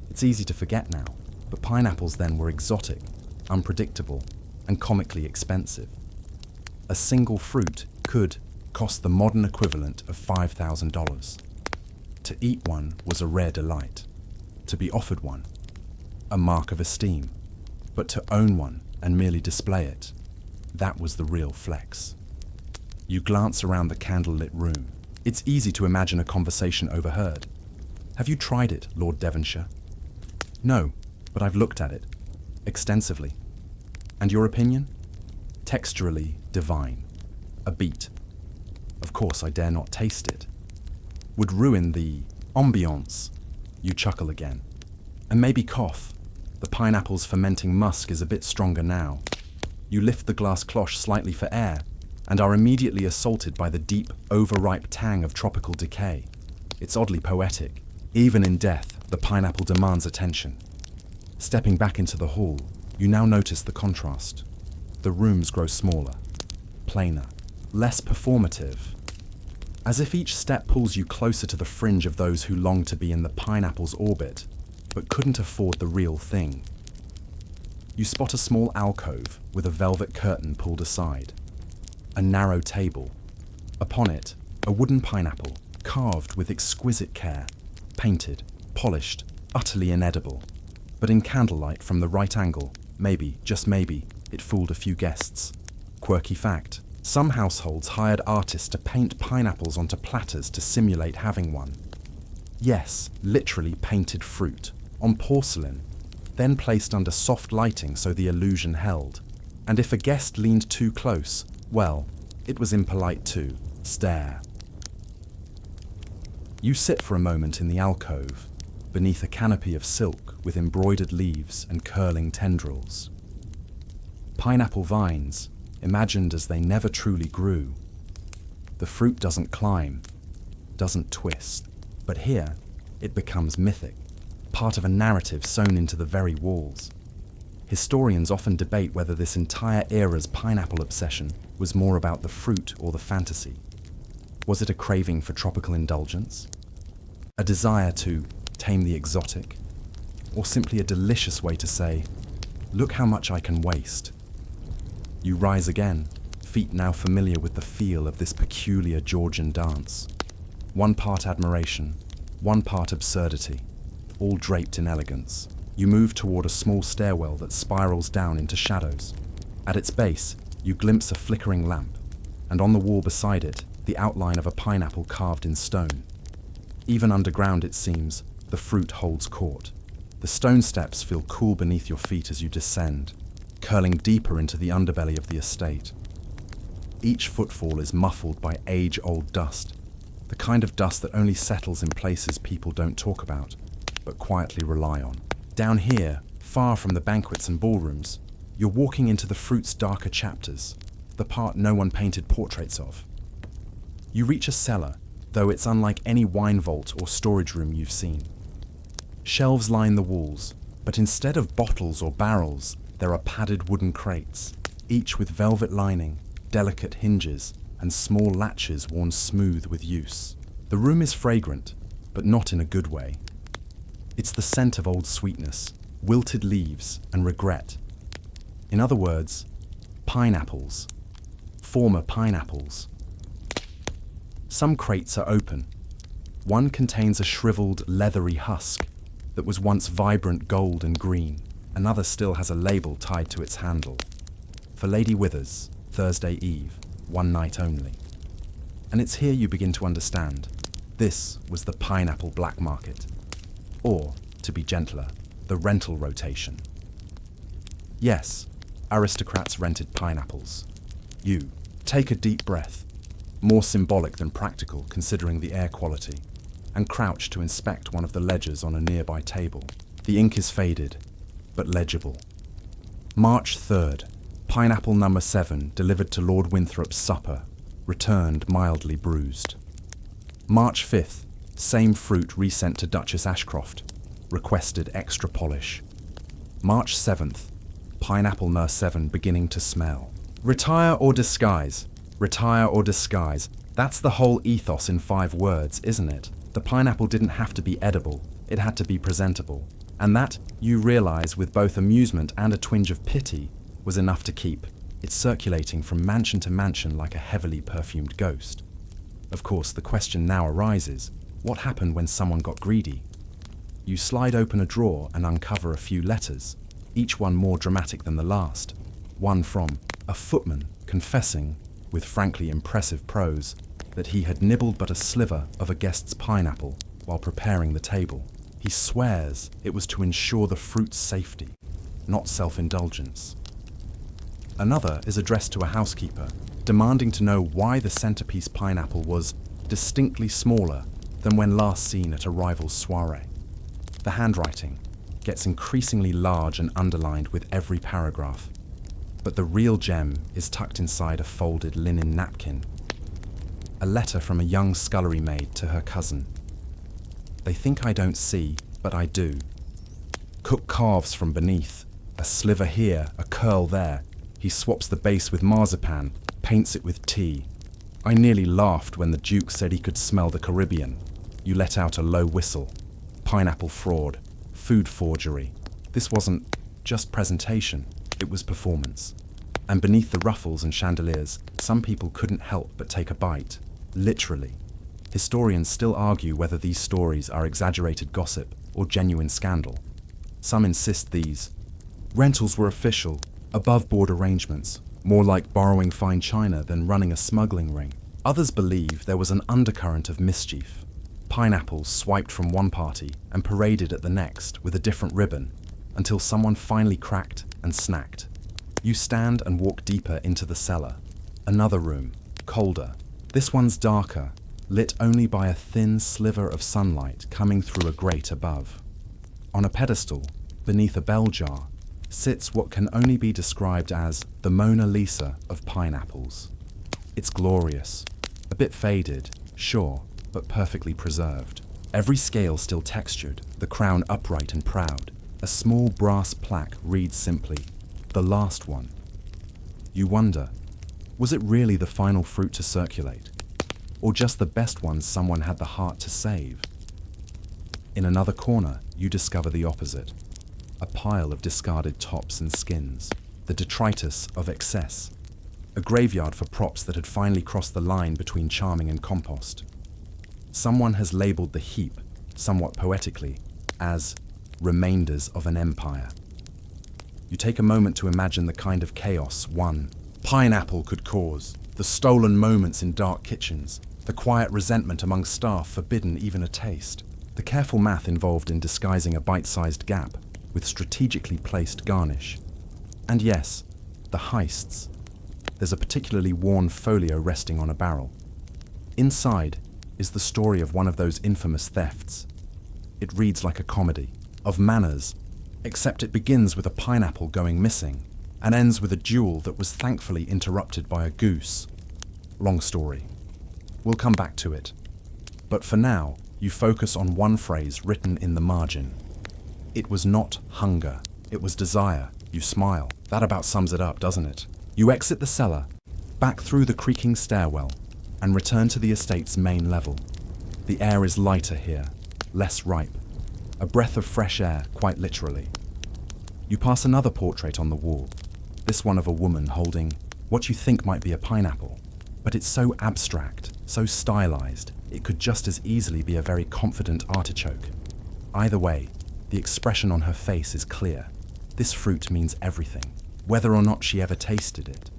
It's easy to forget now, but pineapples then were exotic, unpredictable, and comically expensive. A single fruit could cost the modern equivalent of $5,000. To eat one was a rare delight. To be offered one, a mark of esteem. But to own one and merely display it, that was the real flex. You glance around the candlelit room. It's easy to imagine a conversation overheard. Have you tried it, Lord Devonshire? No, but I've looked at it. Extensively. And your opinion? Texturally divine. A beat. Of course, I dare not taste it. Would ruin the ambiance, You chuckle again. And maybe cough. The pineapple's fermenting musk is a bit stronger now. You lift the glass cloche slightly for air and are immediately assaulted by the deep, overripe tang of tropical decay. It's oddly poetic. Even in death, the pineapple demands attention. Stepping back into the hall, you now notice the contrast. The rooms grow smaller, plainer, less performative. As if each step pulls you closer to the fringe of those who long to be in the pineapple's orbit, but couldn't afford the real thing. You spot a small alcove with a velvet curtain pulled aside. A narrow table. Upon it, a wooden pineapple, carved with exquisite care, painted, polished, utterly inedible. But in candlelight from the right angle, maybe, just maybe, it fooled a few guests. Quirky fact, some households hired artists to paint pineapples onto platters to simulate having one. Yes, literally painted fruit, on porcelain, then placed under soft lighting so the illusion held. And if a guest leaned too close, well, it was impolite to stare. You sit for a moment in the alcove, beneath a canopy of silk with embroidered leaves and curling tendrils. Pineapple vines, imagined as they never truly grew. The fruit doesn't climb, doesn't twist, but here it becomes mythic, part of a narrative sewn into the very walls. Historians often debate whether this entire era's pineapple obsession was more about the fruit or the fantasy. Was it a craving for tropical indulgence? A desire to tame the exotic? Or simply a delicious way to say, look how much I can waste? You rise again, feet now familiar with the feel of this peculiar Georgian dance. One part admiration, one part absurdity, all draped in elegance. You move toward a small stairwell that spirals down into shadows. At its base, you glimpse a flickering lamp, and on the wall beside it, the outline of a pineapple carved in stone. Even underground, it seems, the fruit holds court. The stone steps feel cool beneath your feet as you descend, curling deeper into the underbelly of the estate. Each footfall is muffled by age-old dust, the kind of dust that only settles in places people don't talk about, but quietly rely on. Down here, far from the banquets and ballrooms, you're walking into the fruit's darker chapters, the part no one painted portraits of. You reach a cellar, though it's unlike any wine vault or storage room you've seen. Shelves line the walls, but instead of bottles or barrels, there are padded wooden crates, each with velvet lining, delicate hinges, and small latches worn smooth with use. The room is fragrant, but not in a good way. It's the scent of old sweetness, wilted leaves, and regret. In other words, pineapples. Former pineapples. Some crates are open. One contains a shriveled, leathery husk that was once vibrant gold and green. Another still has a label tied to its handle. For Lady Withers, Thursday Eve, one night only. And it's here you begin to understand. This was the pineapple black market. Or, to be gentler, the rental rotation. Yes, aristocrats rented pineapples. You, take a deep breath, more symbolic than practical considering the air quality, and crouch to inspect one of the ledgers on a nearby table. The ink is faded, but legible. March 3rd, pineapple number 7 delivered to Lord Winthrop's supper, returned mildly bruised. March 5th, same fruit resent to Duchess Ashcroft, requested extra polish. March 7th, pineapple No. 7 beginning to smell. Retire or disguise, retire or disguise. That's the whole ethos in 5 words, isn't it? The pineapple didn't have to be edible, it had to be presentable. And that, you realize with both amusement and a twinge of pity, was enough to keep it circulating from mansion to mansion like a heavily perfumed ghost. Of course, the question now arises, what happened when someone got greedy? You slide open a drawer and uncover a few letters, each one more dramatic than the last. One from a footman confessing, with frankly impressive prose, that he had nibbled but a sliver of a guest's pineapple while preparing the table. He swears it was to ensure the fruit's safety, not self-indulgence. Another is addressed to a housekeeper, demanding to know why the centerpiece pineapple was distinctly smaller than when last seen at a rival's soiree. The handwriting gets increasingly large and underlined with every paragraph. But the real gem is tucked inside a folded linen napkin. A letter from a young scullery maid to her cousin. They think I don't see, but I do. Cook calves from beneath. A sliver here, a curl there. He swaps the base with marzipan, paints it with tea. I nearly laughed when the Duke said he could smell the Caribbean. You let out a low whistle. Pineapple fraud. Food forgery. This wasn't just presentation, it was performance. And beneath the ruffles and chandeliers, some people couldn't help but take a bite. Literally. Historians still argue whether these stories are exaggerated gossip or genuine scandal. Some insist these rentals were official, above-board arrangements, more like borrowing fine china than running a smuggling ring. Others believe there was an undercurrent of mischief. Pineapples swiped from one party and paraded at the next with a different ribbon, until someone finally cracked and snacked. You stand and walk deeper into the cellar. Another room, colder. This one's darker, lit only by a thin sliver of sunlight coming through a grate above. On a pedestal, beneath a bell jar, sits what can only be described as the Mona Lisa of pineapples. It's glorious, a bit faded, sure, but perfectly preserved. Every scale still textured, the crown upright and proud. A small brass plaque reads simply, "The last one." You wonder, was it really the final fruit to circulate? Or just the best ones someone had the heart to save? In another corner, you discover the opposite. A pile of discarded tops and skins, the detritus of excess. A graveyard for props that had finally crossed the line between charming and compost. Someone has labeled the heap, somewhat poetically, as remainders of an empire. You take a moment to imagine the kind of chaos one pineapple could cause, the stolen moments in dark kitchens, the quiet resentment among staff forbidden even a taste, the careful math involved in disguising a bite-sized gap with strategically placed garnish. And yes, the heists. There's a particularly worn folio resting on a barrel. Inside is the story of one of those infamous thefts. It reads like a comedy, of manners, except it begins with a pineapple going missing and ends with a duel that was thankfully interrupted by a goose. Long story. We'll come back to it. But for now, you focus on one phrase written in the margin. It was not hunger, it was desire. You smile. That about sums it up, doesn't it? You exit the cellar, back through the creaking stairwell, and return to the estate's main level. The air is lighter here, less ripe. A breath of fresh air, quite literally. You pass another portrait on the wall, this one of a woman holding what you think might be a pineapple. But it's so abstract, so stylized, it could just as easily be a very confident artichoke. Either way, the expression on her face is clear. This fruit means everything, whether or not she ever tasted it.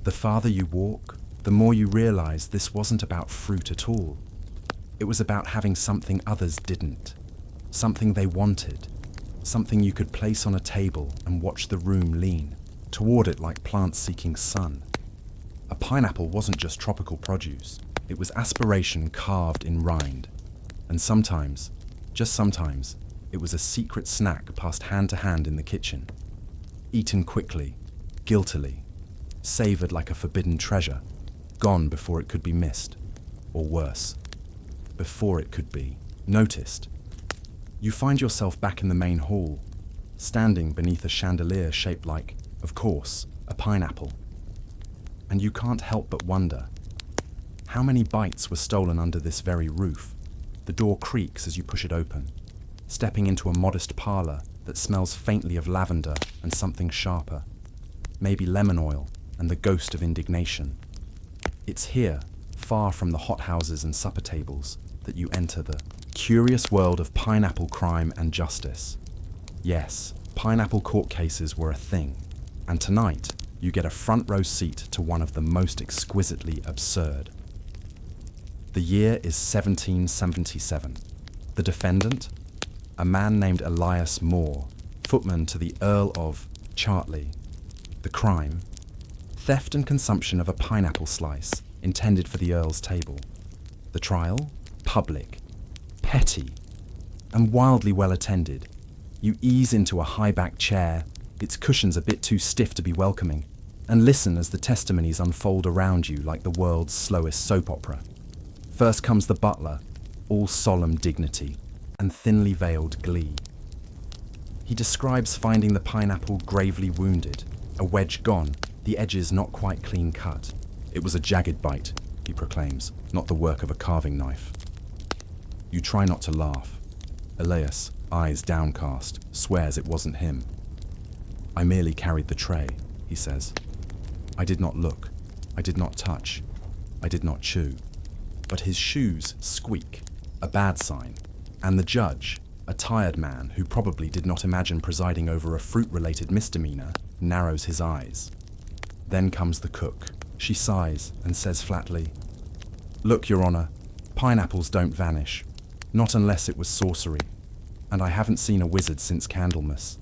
The farther you walk, the more you realize this wasn't about fruit at all. It was about having something others didn't, something they wanted, something you could place on a table and watch the room lean toward it like plants seeking sun. A pineapple wasn't just tropical produce, it was aspiration carved in rind. And sometimes, just sometimes, it was a secret snack passed hand to hand in the kitchen. Eaten quickly, guiltily, savored like a forbidden treasure, gone before it could be missed, or worse, before it could be noticed. You find yourself back in the main hall, standing beneath a chandelier shaped like, of course, a pineapple. And you can't help but wonder, how many bites were stolen under this very roof? The door creaks as you push it open, stepping into a modest parlor that smells faintly of lavender and something sharper, maybe lemon oil and the ghost of indignation. It's here, far from the hothouses and supper tables, that you enter the curious world of pineapple crime and justice. Yes, pineapple court cases were a thing, and tonight you get a front row seat to one of the most exquisitely absurd. The year is 1777. The defendant? A man named Elias Moore, footman to the Earl of Chartley. The crime? Theft and consumption of a pineapple slice intended for the Earl's table. The trial? Public. Petty. and wildly well attended. You ease into a high-backed chair, its cushions a bit too stiff to be welcoming, and listen as the testimonies unfold around you like the world's slowest soap opera. First comes the butler, all solemn dignity and thinly veiled glee. He describes finding the pineapple gravely wounded, a wedge gone, the edges not quite clean cut. It was a jagged bite, he proclaims, not the work of a carving knife. You try not to laugh. Elias, eyes downcast, swears it wasn't him. I merely carried the tray, he says. I did not look, I did not touch, I did not chew. But his shoes squeak, a bad sign, and the judge, a tired man who probably did not imagine presiding over a fruit-related misdemeanor, narrows his eyes. Then comes the cook. She sighs and says flatly, "Look, Your Honor, pineapples don't vanish, not unless it was sorcery, and I haven't seen a wizard since Candlemas."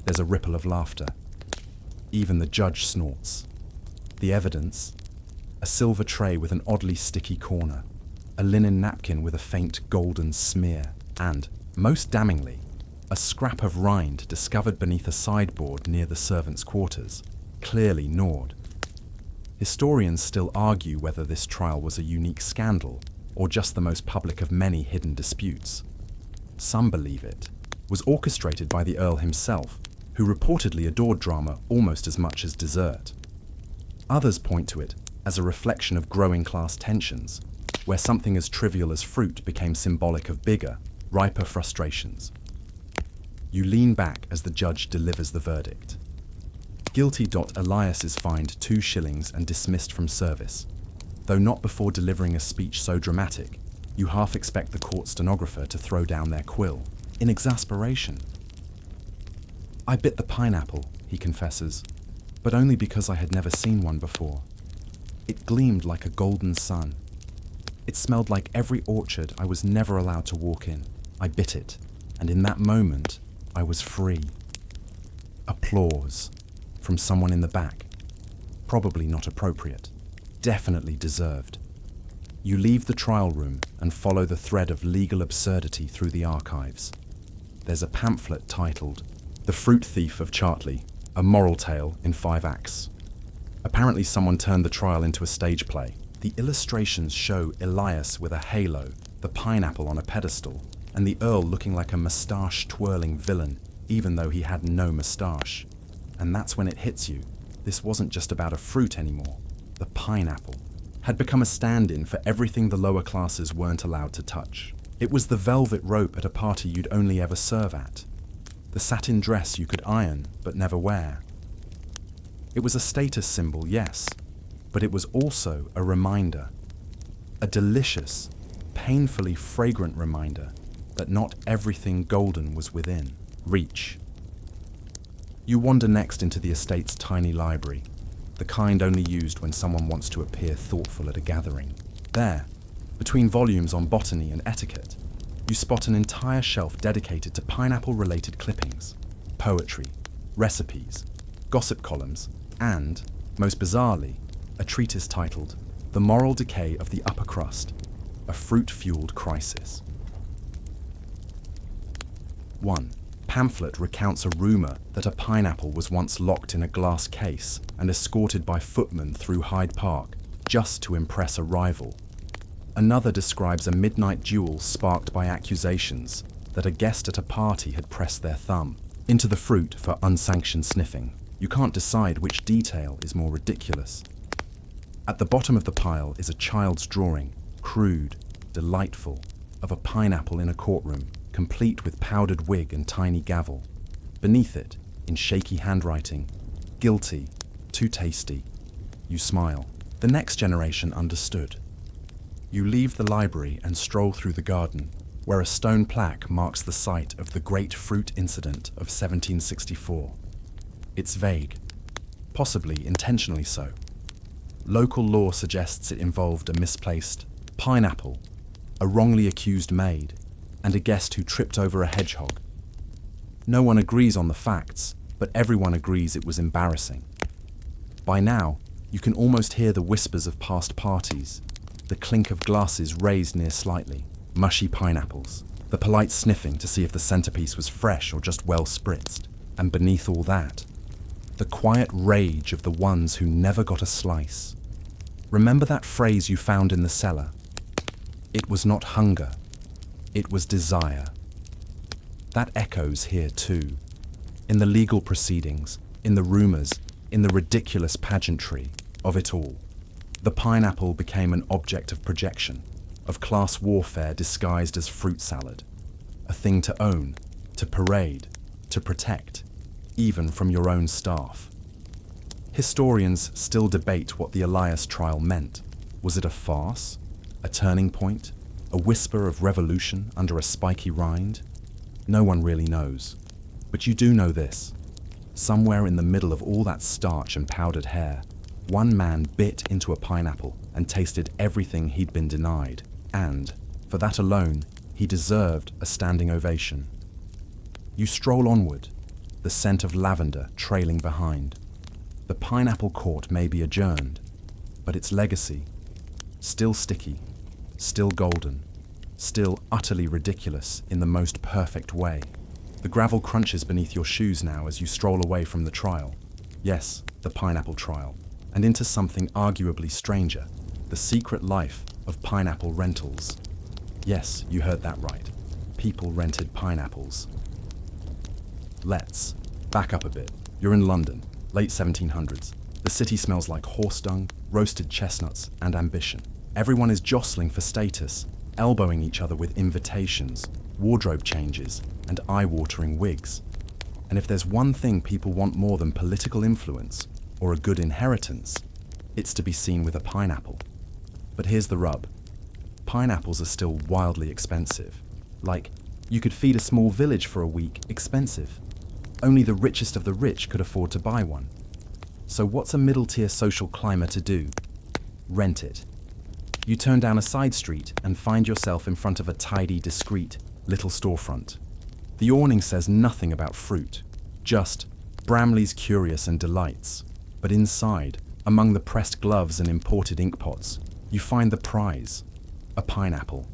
There's a ripple of laughter. Even the judge snorts. The evidence? A silver tray with an oddly sticky corner, a linen napkin with a faint golden smear, and, most damningly, a scrap of rind discovered beneath a sideboard near the servants' quarters, clearly gnawed. Historians still argue whether this trial was a unique scandal or just the most public of many hidden disputes. Some believe it was orchestrated by the Earl himself, who reportedly adored drama almost as much as dessert. Others point to it as a reflection of growing class tensions, where something as trivial as fruit became symbolic of bigger, riper frustrations. You lean back as the judge delivers the verdict. Guilty. Elias is fined 2 shillings and dismissed from service. Though not before delivering a speech so dramatic, you half expect the court stenographer to throw down their quill, in exasperation. I bit the pineapple, he confesses, but only because I had never seen one before. It gleamed like a golden sun. It smelled like every orchard I was never allowed to walk in. I bit it, and in that moment, I was free. Applause from someone in the back. Probably not appropriate. Definitely deserved. You leave the trial room and follow the thread of legal absurdity through the archives. There's a pamphlet titled "The Fruit Thief of Chartley, a Moral Tale in 5 Acts." Apparently someone turned the trial into a stage play. The illustrations show Elias with a halo, the pineapple on a pedestal, and the Earl looking like a moustache-twirling villain, even though he had no moustache. And that's when it hits you. This wasn't just about a fruit anymore. The pineapple had become a stand-in for everything the lower classes weren't allowed to touch. It was the velvet rope at a party you'd only ever serve at. The satin dress you could iron but never wear. It was a status symbol, yes, but it was also a reminder. A delicious, painfully fragrant reminder that not everything golden was within reach. You wander next into the estate's tiny library, the kind only used when someone wants to appear thoughtful at a gathering. There, between volumes on botany and etiquette, you spot an entire shelf dedicated to pineapple-related clippings, poetry, recipes, gossip columns, and, most bizarrely, a treatise titled "The Moral Decay of the Upper Crust, a Fruit-Fueled Crisis." 1. Pamphlet recounts a rumor that a pineapple was once locked in a glass case and escorted by footmen through Hyde Park just to impress a rival. Another describes a midnight duel sparked by accusations that a guest at a party had pressed their thumb into the fruit for unsanctioned sniffing. You can't decide which detail is more ridiculous. At the bottom of the pile is a child's drawing, crude, delightful, of a pineapple in a courtroom, complete with powdered wig and tiny gavel. Beneath it, in shaky handwriting, "Guilty, too tasty." You smile. The next generation understood. You leave the library and stroll through the garden, where a stone plaque marks the site of the Great Fruit Incident of 1764. It's vague, possibly intentionally so. Local law suggests it involved a misplaced pineapple, a wrongly accused maid, and a guest who tripped over a hedgehog. No one agrees on the facts, but everyone agrees it was embarrassing. By now, you can almost hear the whispers of past parties, the clink of glasses raised near slightly, mushy pineapples. the polite sniffing to see if the centerpiece was fresh or just well spritzed, and beneath all that, the quiet rage of the ones who never got a slice. Remember that phrase you found in the cellar? It was not hunger, it was desire. That echoes here too, in the legal proceedings, in the rumors, in the ridiculous pageantry of it all. The pineapple became an object of projection, of class warfare disguised as fruit salad, a thing to own, to parade, to protect, even from your own staff. Historians still debate what the Elias trial meant. Was it a farce? A turning point? A whisper of revolution under a spiky rind? No one really knows. But you do know this. Somewhere in the middle of all that starch and powdered hair, one man bit into a pineapple and tasted everything he'd been denied. And, for that alone, he deserved a standing ovation. You stroll onward, the scent of lavender trailing behind. The pineapple court may be adjourned, but its legacy, still sticky, still golden, still utterly ridiculous in the most perfect way. The gravel crunches beneath your shoes now as you stroll away from the trial. Yes, the pineapple trial, and into something arguably stranger, the secret life of pineapple rentals. Yes, you heard that right. People rented pineapples. Let's back up a bit. You're in London, late 1700s. The city smells like horse dung, roasted chestnuts, and ambition. Everyone is jostling for status, elbowing each other with invitations, wardrobe changes, and eye-watering wigs. And if there's one thing people want more than political influence or a good inheritance, it's to be seen with a pineapple. But here's the rub. Pineapples are still wildly expensive. Like, you could feed a small village for a week expensive. Only the richest of the rich could afford to buy one. So what's a middle-tier social climber to do? Rent it. You turn down a side street and find yourself in front of a tidy, discreet little storefront. The awning says nothing about fruit, just Bramley's Curious and Delights. But inside, among the pressed gloves and imported ink pots, you find the prize, a pineapple.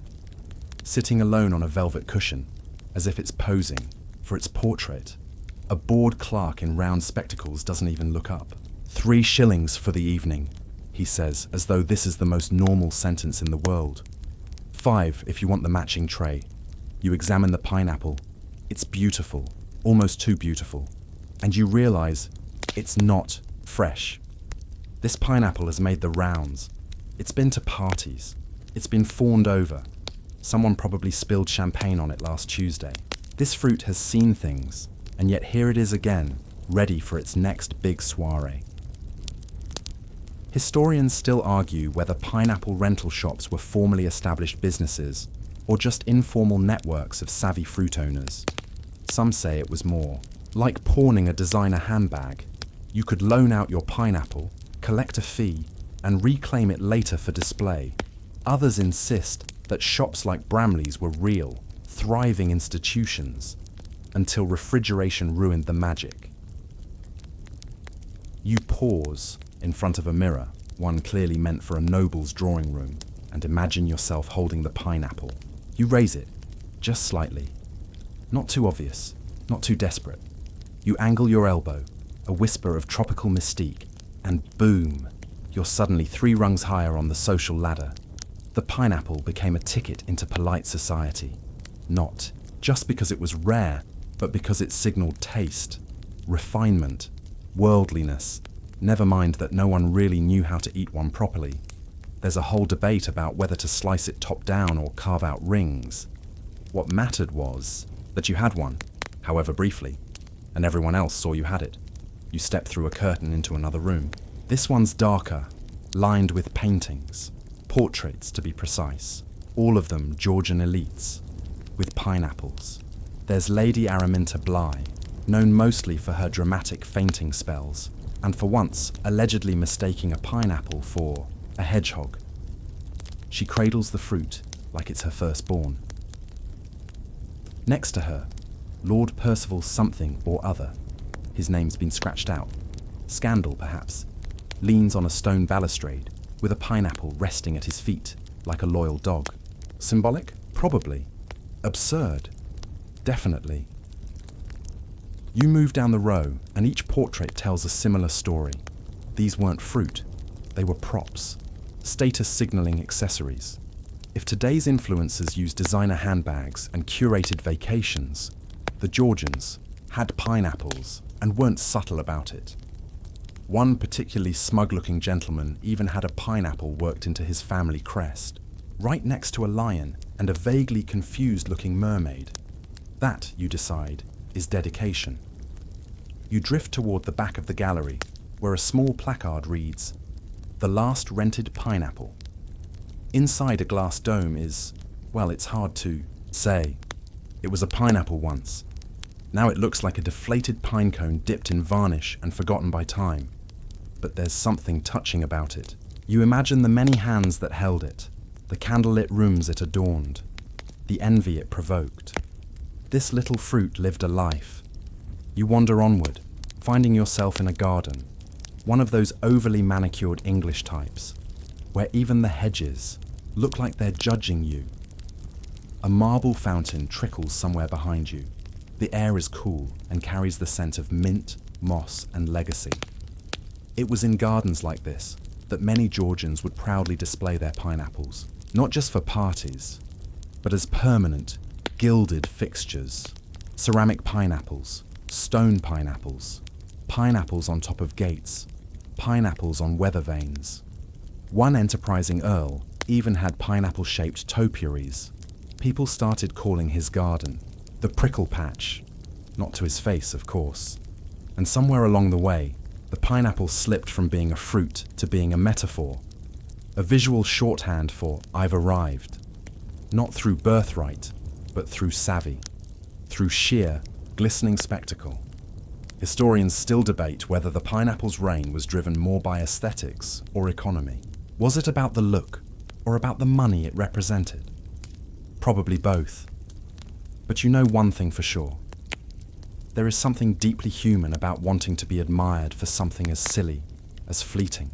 Sitting alone on a velvet cushion, as if it's posing for its portrait, a bored clerk in round spectacles doesn't even look up. 3 shillings for the evening, he says, as though this is the most normal sentence in the world. 5 if you want the matching tray. You examine the pineapple. It's beautiful, almost too beautiful. And you realize it's not fresh. This pineapple has made the rounds. It's been to parties. It's been fawned over. Someone probably spilled champagne on it last Tuesday. This fruit has seen things, and yet here it is again, ready for its next big soiree. Historians still argue whether pineapple rental shops were formally established businesses or just informal networks of savvy fruit owners. Some say it was more. Like pawning a designer handbag, you could loan out your pineapple, collect a fee, and reclaim it later for display. Others insist that shops like Bramley's were real, thriving institutions, until refrigeration ruined the magic. You pause in front of a mirror, one clearly meant for a noble's drawing room, and imagine yourself holding the pineapple. You raise it, just slightly. Not too obvious, not too desperate. You angle your elbow, a whisper of tropical mystique, and boom, you're suddenly 3 rungs higher on the social ladder. The pineapple became a ticket into polite society. Not just because it was rare, but because it signaled taste, refinement, worldliness. Never mind that no one really knew how to eat one properly. There's a whole debate about whether to slice it top down or carve out rings. What mattered was that you had one, however briefly, and everyone else saw you had it. You stepped through a curtain into another room. This one's darker, lined with paintings, portraits to be precise, all of them Georgian elites, with pineapples. There's Lady Araminta Bligh, known mostly for her dramatic fainting spells, and for once allegedly mistaking a pineapple for a hedgehog. She cradles the fruit like it's her firstborn. Next to her, Lord Percival something or other. His name's been scratched out. Scandal, perhaps. Leans on a stone balustrade with a pineapple resting at his feet like a loyal dog. Symbolic? Probably. Absurd. Definitely. You move down the row, and each portrait tells a similar story. These weren't fruit. They were props. Status signaling accessories. If today's influencers use designer handbags and curated vacations, the Georgians had pineapples and weren't subtle about it. One particularly smug-looking gentleman even had a pineapple worked into his family crest, right next to a lion and a vaguely confused-looking mermaid. That, you decide, is dedication. You drift toward the back of the gallery, where a small placard reads, "The last rented pineapple." Inside a glass dome is, well, it's hard to say. It was a pineapple once. Now it looks like a deflated pine cone dipped in varnish and forgotten by time. But there's something touching about it. You imagine the many hands that held it, the candlelit rooms it adorned, the envy it provoked. This little fruit lived a life. You wander onward, finding yourself in a garden, one of those overly manicured English types, where even the hedges look like they're judging you. A marble fountain trickles somewhere behind you. The air is cool and carries the scent of mint, moss, and legacy. It was in gardens like this that many Georgians would proudly display their pineapples, not just for parties, but as permanent, gilded fixtures. Ceramic pineapples, stone pineapples, pineapples on top of gates, pineapples on weather vanes. One enterprising earl even had pineapple-shaped topiaries. People started calling his garden the Prickle Patch, not to his face, of course. And somewhere along the way, the pineapple slipped from being a fruit to being a metaphor, a visual shorthand for "I've arrived," not through birthright, but through savvy, through sheer, glistening spectacle. Historians still debate whether the pineapple's reign was driven more by aesthetics or economy. Was it about the look, or about the money it represented? Probably both. But you know one thing for sure. There is something deeply human about wanting to be admired for something as silly, as fleeting,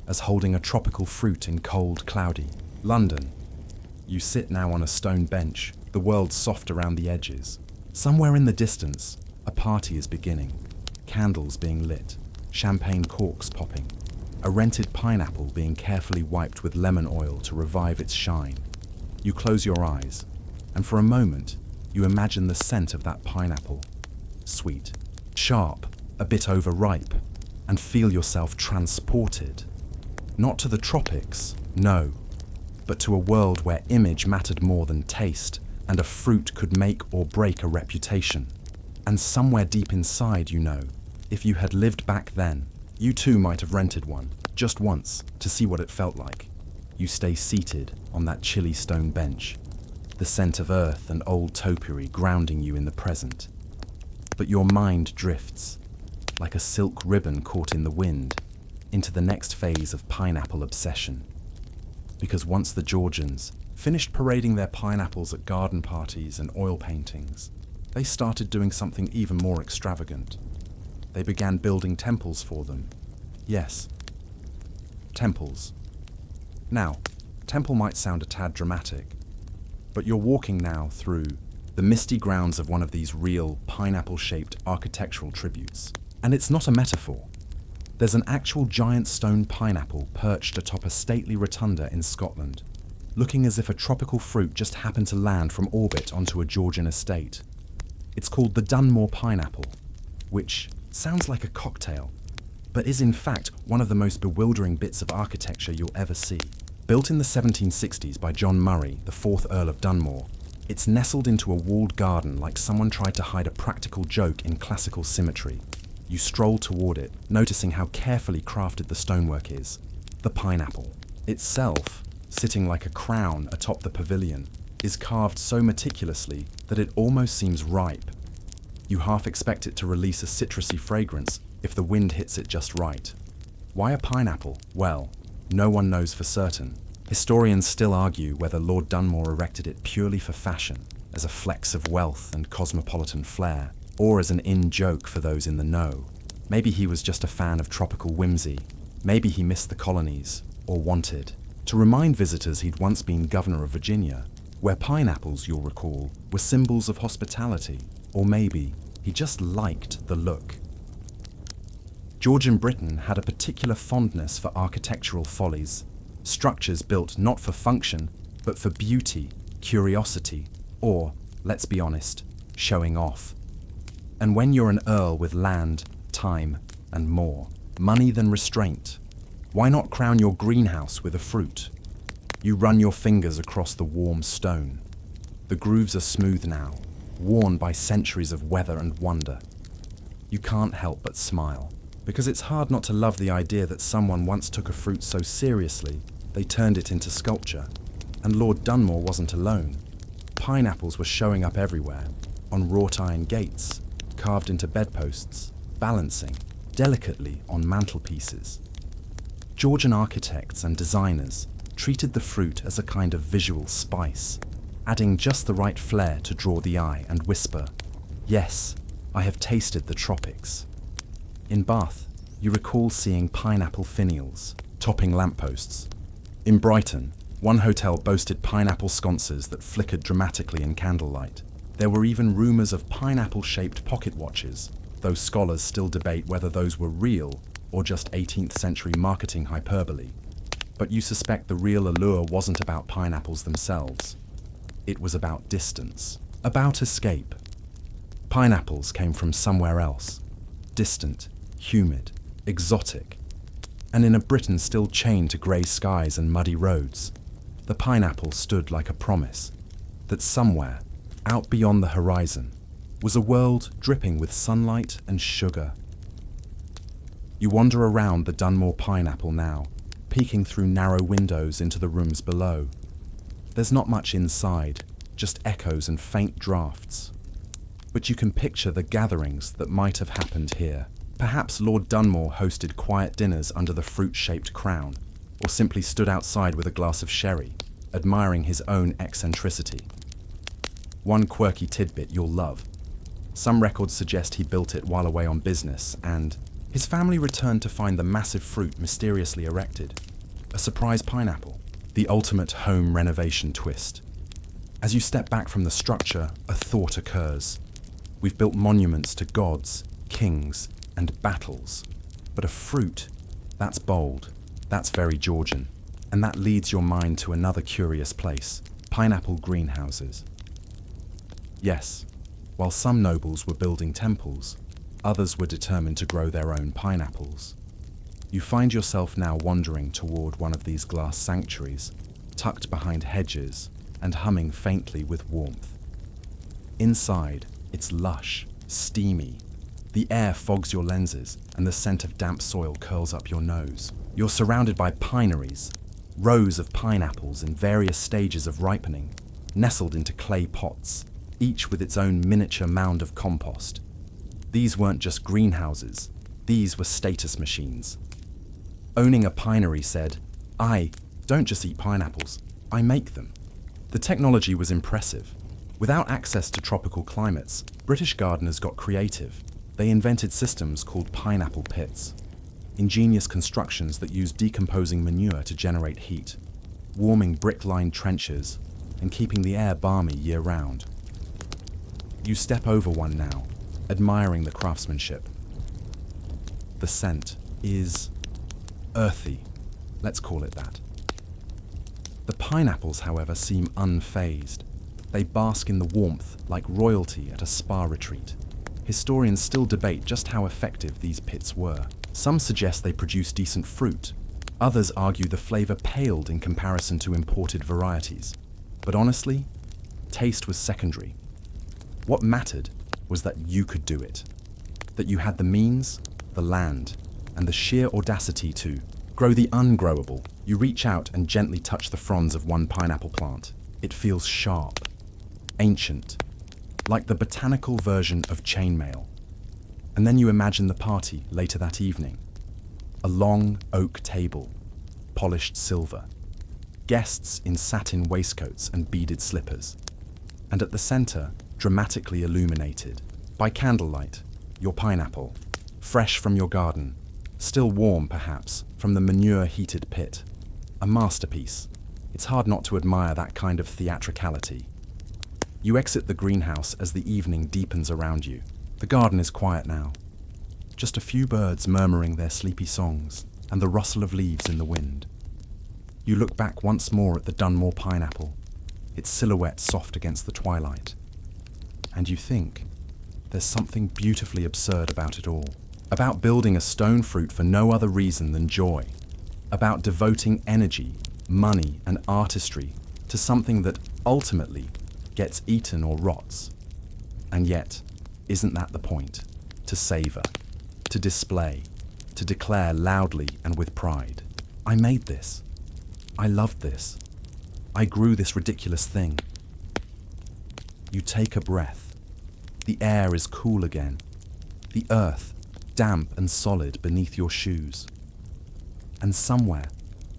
as holding a tropical fruit in cold, cloudy London. You sit now on a stone bench, the world soft around the edges. Somewhere in the distance, a party is beginning. Candles being lit, champagne corks popping, a rented pineapple being carefully wiped with lemon oil to revive its shine. You close your eyes, and for a moment, you imagine the scent of that pineapple. Sweet, sharp, a bit overripe, and feel yourself transported. Not to the tropics, no, but to a world where image mattered more than taste, and a fruit could make or break a reputation. And somewhere deep inside, you know, if you had lived back then, you too might have rented one, just once, to see what it felt like. You stay seated on that chilly stone bench, the scent of earth and old topiary grounding you in the present. But your mind drifts, like a silk ribbon caught in the wind, into the next phase of pineapple obsession. Because once the Georgians finished parading their pineapples at garden parties and oil paintings, they started doing something even more extravagant. They began building temples for them. Yes, temples. Now, temple might sound a tad dramatic, but you're walking now through the misty grounds of one of these real pineapple-shaped architectural tributes. And it's not a metaphor. There's an actual giant stone pineapple perched atop a stately rotunda in Scotland, looking as if a tropical fruit just happened to land from orbit onto a Georgian estate. It's called the Dunmore pineapple, which sounds like a cocktail, but is in fact one of the most bewildering bits of architecture you'll ever see. Built in the 1760s by John Murray, the 4th Earl of Dunmore, it's nestled into a walled garden like someone tried to hide a practical joke in classical symmetry. You stroll toward it, noticing how carefully crafted the stonework is. The pineapple itself, sitting like a crown atop the pavilion, is carved so meticulously that it almost seems ripe. You half expect it to release a citrusy fragrance if the wind hits it just right. Why a pineapple? Well, no one knows for certain. Historians still argue whether Lord Dunmore erected it purely for fashion, as a flex of wealth and cosmopolitan flair, or as an in-joke for those in the know. Maybe he was just a fan of tropical whimsy. Maybe he missed the colonies, or wanted to remind visitors he'd once been governor of Virginia. where pineapples, you'll recall, were symbols of hospitality, or maybe he just liked the look. Georgian Britain had a particular fondness for architectural follies, structures built not for function, but for beauty, curiosity, or, let's be honest, showing off. And when you're an earl with land, time, and more money than restraint, why not crown your greenhouse with a fruit? You run your fingers across the warm stone. The grooves are smooth now, worn by centuries of weather and wonder. You can't help but smile, because it's hard not to love the idea that someone once took a fruit so seriously they turned it into sculpture. And Lord Dunmore wasn't alone. Pineapples were showing up everywhere, on wrought iron gates, carved into bedposts, balancing delicately on mantelpieces. Georgian architects and designers treated the fruit as a kind of visual spice, adding just the right flair to draw the eye and whisper, "Yes, I have tasted the tropics." In Bath, you recall seeing pineapple finials topping lampposts. In Brighton, one hotel boasted pineapple sconces that flickered dramatically in candlelight. There were even rumours of pineapple-shaped pocket watches, though scholars still debate whether those were real or just 18th century marketing hyperbole. But you suspect the real allure wasn't about pineapples themselves. It was about distance, about escape. Pineapples came from somewhere else, distant, humid, exotic. And in a Britain still chained to grey skies and muddy roads, the pineapple stood like a promise that somewhere, out beyond the horizon, was a world dripping with sunlight and sugar. You wander around the Dunmore pineapple now, peeking through narrow windows into the rooms below. There's not much inside, just echoes and faint drafts. But you can picture the gatherings that might have happened here. Perhaps Lord Dunmore hosted quiet dinners under the fruit-shaped crown, or simply stood outside with a glass of sherry, admiring his own eccentricity. One quirky tidbit you'll love. Some records suggest he built it while away on business, and his family returned to find the massive fruit mysteriously erected. A surprise pineapple, the ultimate home renovation twist. As you step back from the structure, a thought occurs. We've built monuments to gods, kings, and battles. But a fruit, that's bold, that's very Georgian. And that leads your mind to another curious place, pineapple greenhouses. Yes, while some nobles were building temples, others were determined to grow their own pineapples. You find yourself now wandering toward one of these glass sanctuaries, tucked behind hedges and humming faintly with warmth. Inside, it's lush, steamy. The air fogs your lenses and the scent of damp soil curls up your nose. You're surrounded by pineries, rows of pineapples in various stages of ripening, nestled into clay pots, each with its own miniature mound of compost. These weren't just greenhouses, these were status machines. Owning a pinery said, "I don't just eat pineapples, I make them." The technology was impressive. Without access to tropical climates, British gardeners got creative. They invented systems called pineapple pits, ingenious constructions that used decomposing manure to generate heat, warming brick-lined trenches, and keeping the air balmy year-round. You step over one now, admiring the craftsmanship. The scent is earthy, let's call it that. The pineapples, however, seem unfazed. They bask in the warmth like royalty at a spa retreat. Historians still debate just how effective these pits were. Some suggest they produced decent fruit. Others argue the flavor paled in comparison to imported varieties. But honestly, taste was secondary. What mattered was that you could do it. That you had the means, the land, and the sheer audacity to grow the ungrowable. You reach out and gently touch the fronds of one pineapple plant. It feels sharp, ancient, like the botanical version of chainmail. And then you imagine the party later that evening. A long oak table, polished silver, guests in satin waistcoats and beaded slippers. And at the center, dramatically illuminated, by candlelight, your pineapple, fresh from your garden, still warm perhaps from the manure-heated pit. A masterpiece, It's hard not to admire that kind of theatricality. You exit the greenhouse as the evening deepens around you. The garden is quiet now. Just a few birds murmuring their sleepy songs and the rustle of leaves in the wind. You look back once more at the Dunmore pineapple, its silhouette soft against the twilight. And you think, there's something beautifully absurd about it all. About building a stone fruit for no other reason than joy. About devoting energy, money, and artistry to something that ultimately gets eaten or rots. And yet, isn't that the point? To savor, to display, to declare loudly and with pride. I made this. I loved this. I grew this ridiculous thing. You take a breath. The air is cool again. The earth, damp and solid beneath your shoes. And somewhere,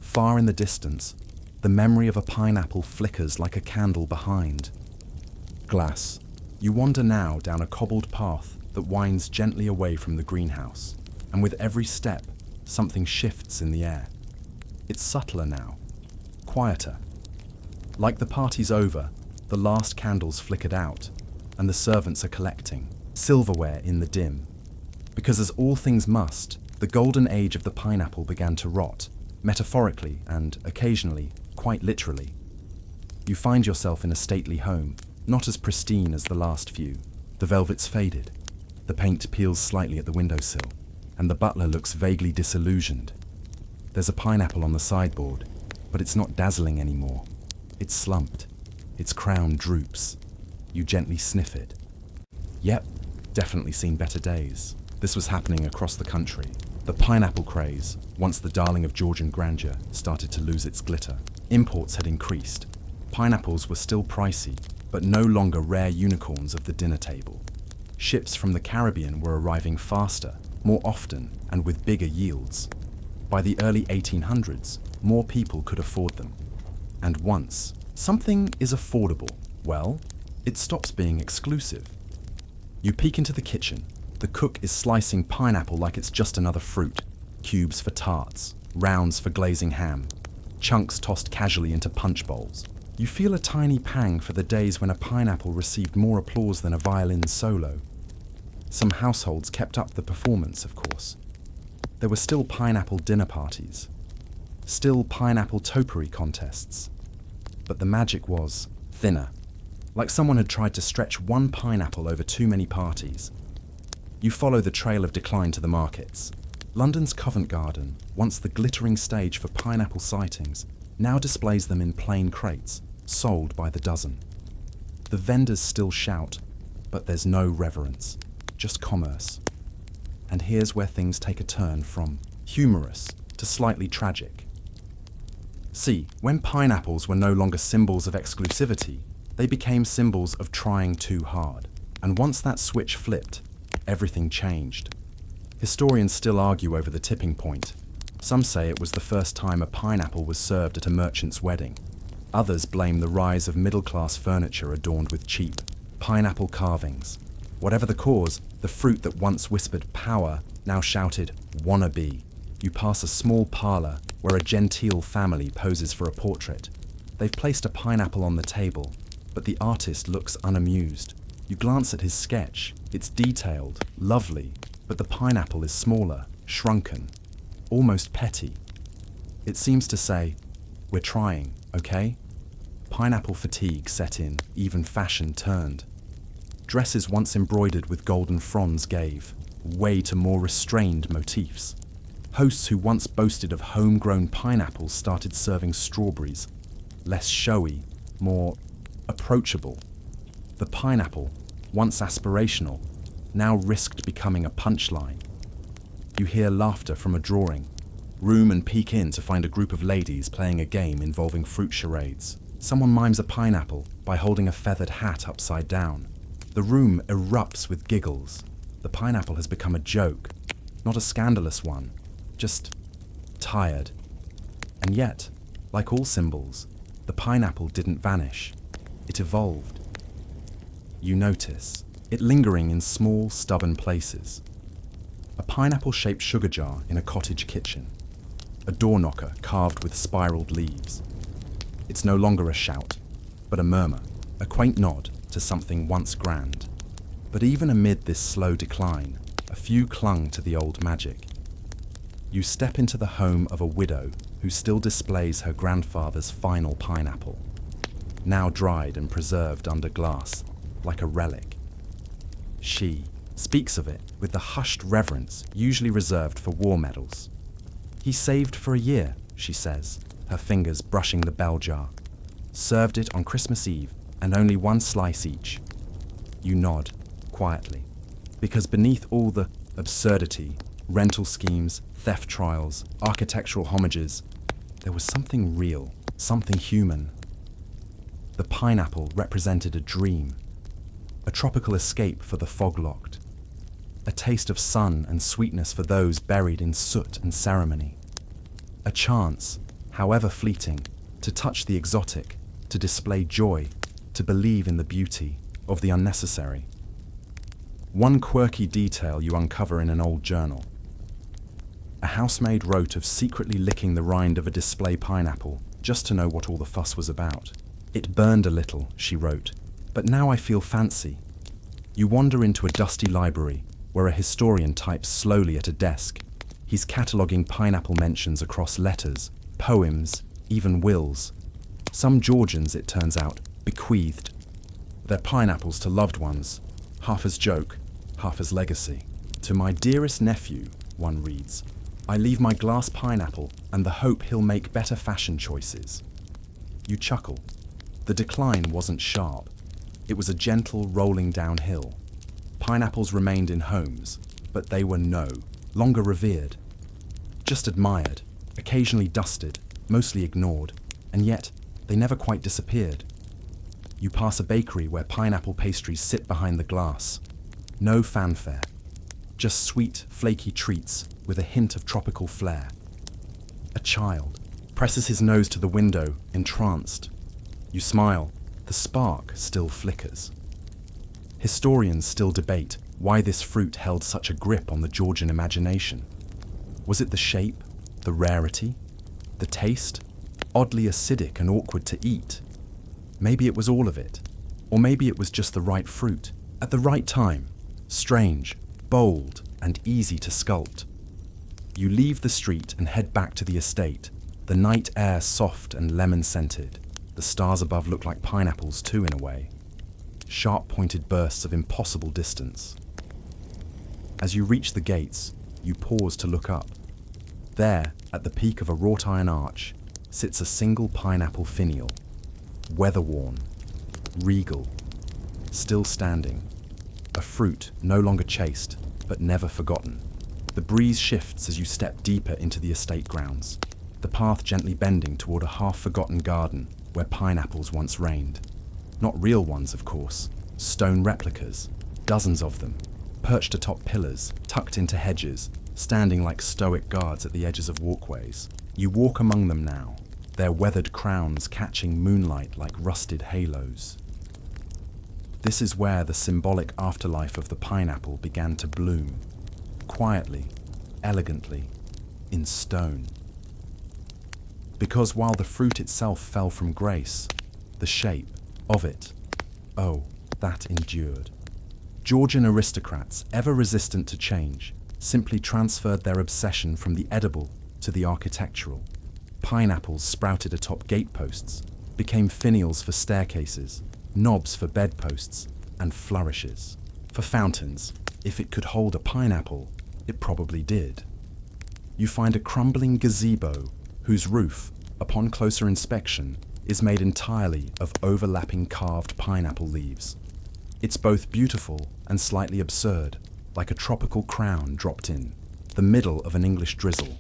far in the distance, the memory of a pineapple flickers like a candle behind. Glass. You wander now down a cobbled path that winds gently away from the greenhouse, and with every step, something shifts in the air. It's subtler now, quieter. Like the party's over, the last candles flickered out, and the servants are collecting, silverware in the dim. Because as all things must, the golden age of the pineapple began to rot, metaphorically and occasionally, quite literally. You find yourself in a stately home, not as pristine as the last few. The velvet's faded, the paint peels slightly at the windowsill, and the butler looks vaguely disillusioned. There's a pineapple on the sideboard, but it's not dazzling anymore. It's slumped. Its crown droops. You gently sniff it. Yep, definitely seen better days. This was happening across the country. The pineapple craze, once the darling of Georgian grandeur, started to lose its glitter. Imports had increased. Pineapples were still pricey, but no longer rare unicorns of the dinner table. Ships from the Caribbean were arriving faster, more often, and with bigger yields. By the early 1800s, more people could afford them. And once something is affordable, well, it stops being exclusive. You peek into the kitchen. The cook is slicing pineapple like it's just another fruit. Cubes for tarts, rounds for glazing ham, chunks tossed casually into punch bowls. You feel a tiny pang for the days when a pineapple received more applause than a violin solo. Some households kept up the performance, of course. There were still pineapple dinner parties, still pineapple topiary contests. But the magic was thinner, like someone had tried to stretch one pineapple over too many parties. You follow the trail of decline to the markets. London's Covent Garden, once the glittering stage for pineapple sightings, now displays them in plain crates, sold by the dozen. The vendors still shout, but there's no reverence, just commerce. And here's where things take a turn from humorous to slightly tragic. See, when pineapples were no longer symbols of exclusivity, they became symbols of trying too hard. And once that switch flipped, everything changed. Historians still argue over the tipping point. Some say it was the first time a pineapple was served at a merchant's wedding. Others blame the rise of middle-class furniture adorned with cheap pineapple carvings. Whatever the cause, the fruit that once whispered power now shouted, "Wanna be." You pass a small parlour where a genteel family poses for a portrait. They've placed a pineapple on the table, but the artist looks unamused. You glance at his sketch. It's detailed, lovely, but the pineapple is smaller, shrunken, almost petty. It seems to say, "We're trying, okay?" Pineapple fatigue set in, even fashion turned. Dresses once embroidered with golden fronds gave way to more restrained motifs. Hosts who once boasted of homegrown pineapples started serving strawberries, less showy, more approachable. The pineapple, once aspirational, now risked becoming a punchline. You hear laughter from a drawing. Room and peek in to find a group of ladies playing a game involving fruit charades. Someone mimes a pineapple by holding a feathered hat upside down. The room erupts with giggles. The pineapple has become a joke, not a scandalous one, just tired. And yet, like all symbols, the pineapple didn't vanish. It evolved. You notice it lingering in small, stubborn places. A pineapple-shaped sugar jar in a cottage kitchen. A door knocker carved with spiraled leaves. It's no longer a shout, but a murmur, a quaint nod to something once grand. But even amid this slow decline, a few clung to the old magic. You step into the home of a widow who still displays her grandfather's final pineapple, now dried and preserved under glass, like a relic. She speaks of it with the hushed reverence usually reserved for war medals. He saved for a year, she says, her fingers brushing the bell jar. Served it on Christmas Eve, and only one slice each. You nod, quietly, because beneath all the absurdity, rental schemes, theft trials, architectural homages, there was something real, something human. The pineapple represented a dream, a tropical escape for the fog-locked, a taste of sun and sweetness for those buried in soot and ceremony, a chance, however fleeting, to touch the exotic, to display joy, to believe in the beauty of the unnecessary. One quirky detail you uncover in an old journal. A housemaid wrote of secretly licking the rind of a display pineapple just to know what all the fuss was about. It burned a little, she wrote, but now I feel fancy. You wander into a dusty library where a historian types slowly at a desk. He's cataloguing pineapple mentions across letters, poems, even wills. Some Georgians, it turns out, bequeathed their pineapples to loved ones, half as joke, half as legacy. To my dearest nephew, one reads, I leave my glass pineapple and the hope he'll make better fashion choices. You chuckle. The decline wasn't sharp. It was a gentle rolling downhill. Pineapples remained in homes, but they were no longer revered. Just admired, occasionally dusted, mostly ignored, and yet they never quite disappeared. You pass a bakery where pineapple pastries sit behind the glass. No fanfare, just sweet, flaky treats with a hint of tropical flair. A child presses his nose to the window, entranced. You smile, the spark still flickers. Historians still debate why this fruit held such a grip on the Georgian imagination. Was it the shape, the rarity, the taste, oddly acidic and awkward to eat? Maybe it was all of it, or maybe it was just the right fruit, at the right time, strange, bold, and easy to sculpt. You leave the street and head back to the estate, the night air soft and lemon-scented. The stars above look like pineapples too, in a way. Sharp-pointed bursts of impossible distance. As you reach the gates, you pause to look up. There, at the peak of a wrought-iron arch, sits a single pineapple finial, weather-worn, regal, still standing, a fruit no longer chased, but never forgotten. The breeze shifts as you step deeper into the estate grounds, the path gently bending toward a half-forgotten garden where pineapples once reigned. Not real ones, of course, stone replicas, dozens of them, perched atop pillars, tucked into hedges, standing like stoic guards at the edges of walkways. You walk among them now, their weathered crowns catching moonlight like rusted halos. This is where the symbolic afterlife of the pineapple began to bloom, quietly, elegantly, in stone. Because while the fruit itself fell from grace, the shape of it, oh, that endured. Georgian aristocrats, ever resistant to change, simply transferred their obsession from the edible to the architectural. Pineapples sprouted atop gateposts, became finials for staircases, knobs for bedposts, and flourishes for fountains. If it could hold a pineapple, it probably did. You find a crumbling gazebo whose roof, upon closer inspection, is made entirely of overlapping carved pineapple leaves. It's both beautiful and slightly absurd, like a tropical crown dropped in the middle of an English drizzle.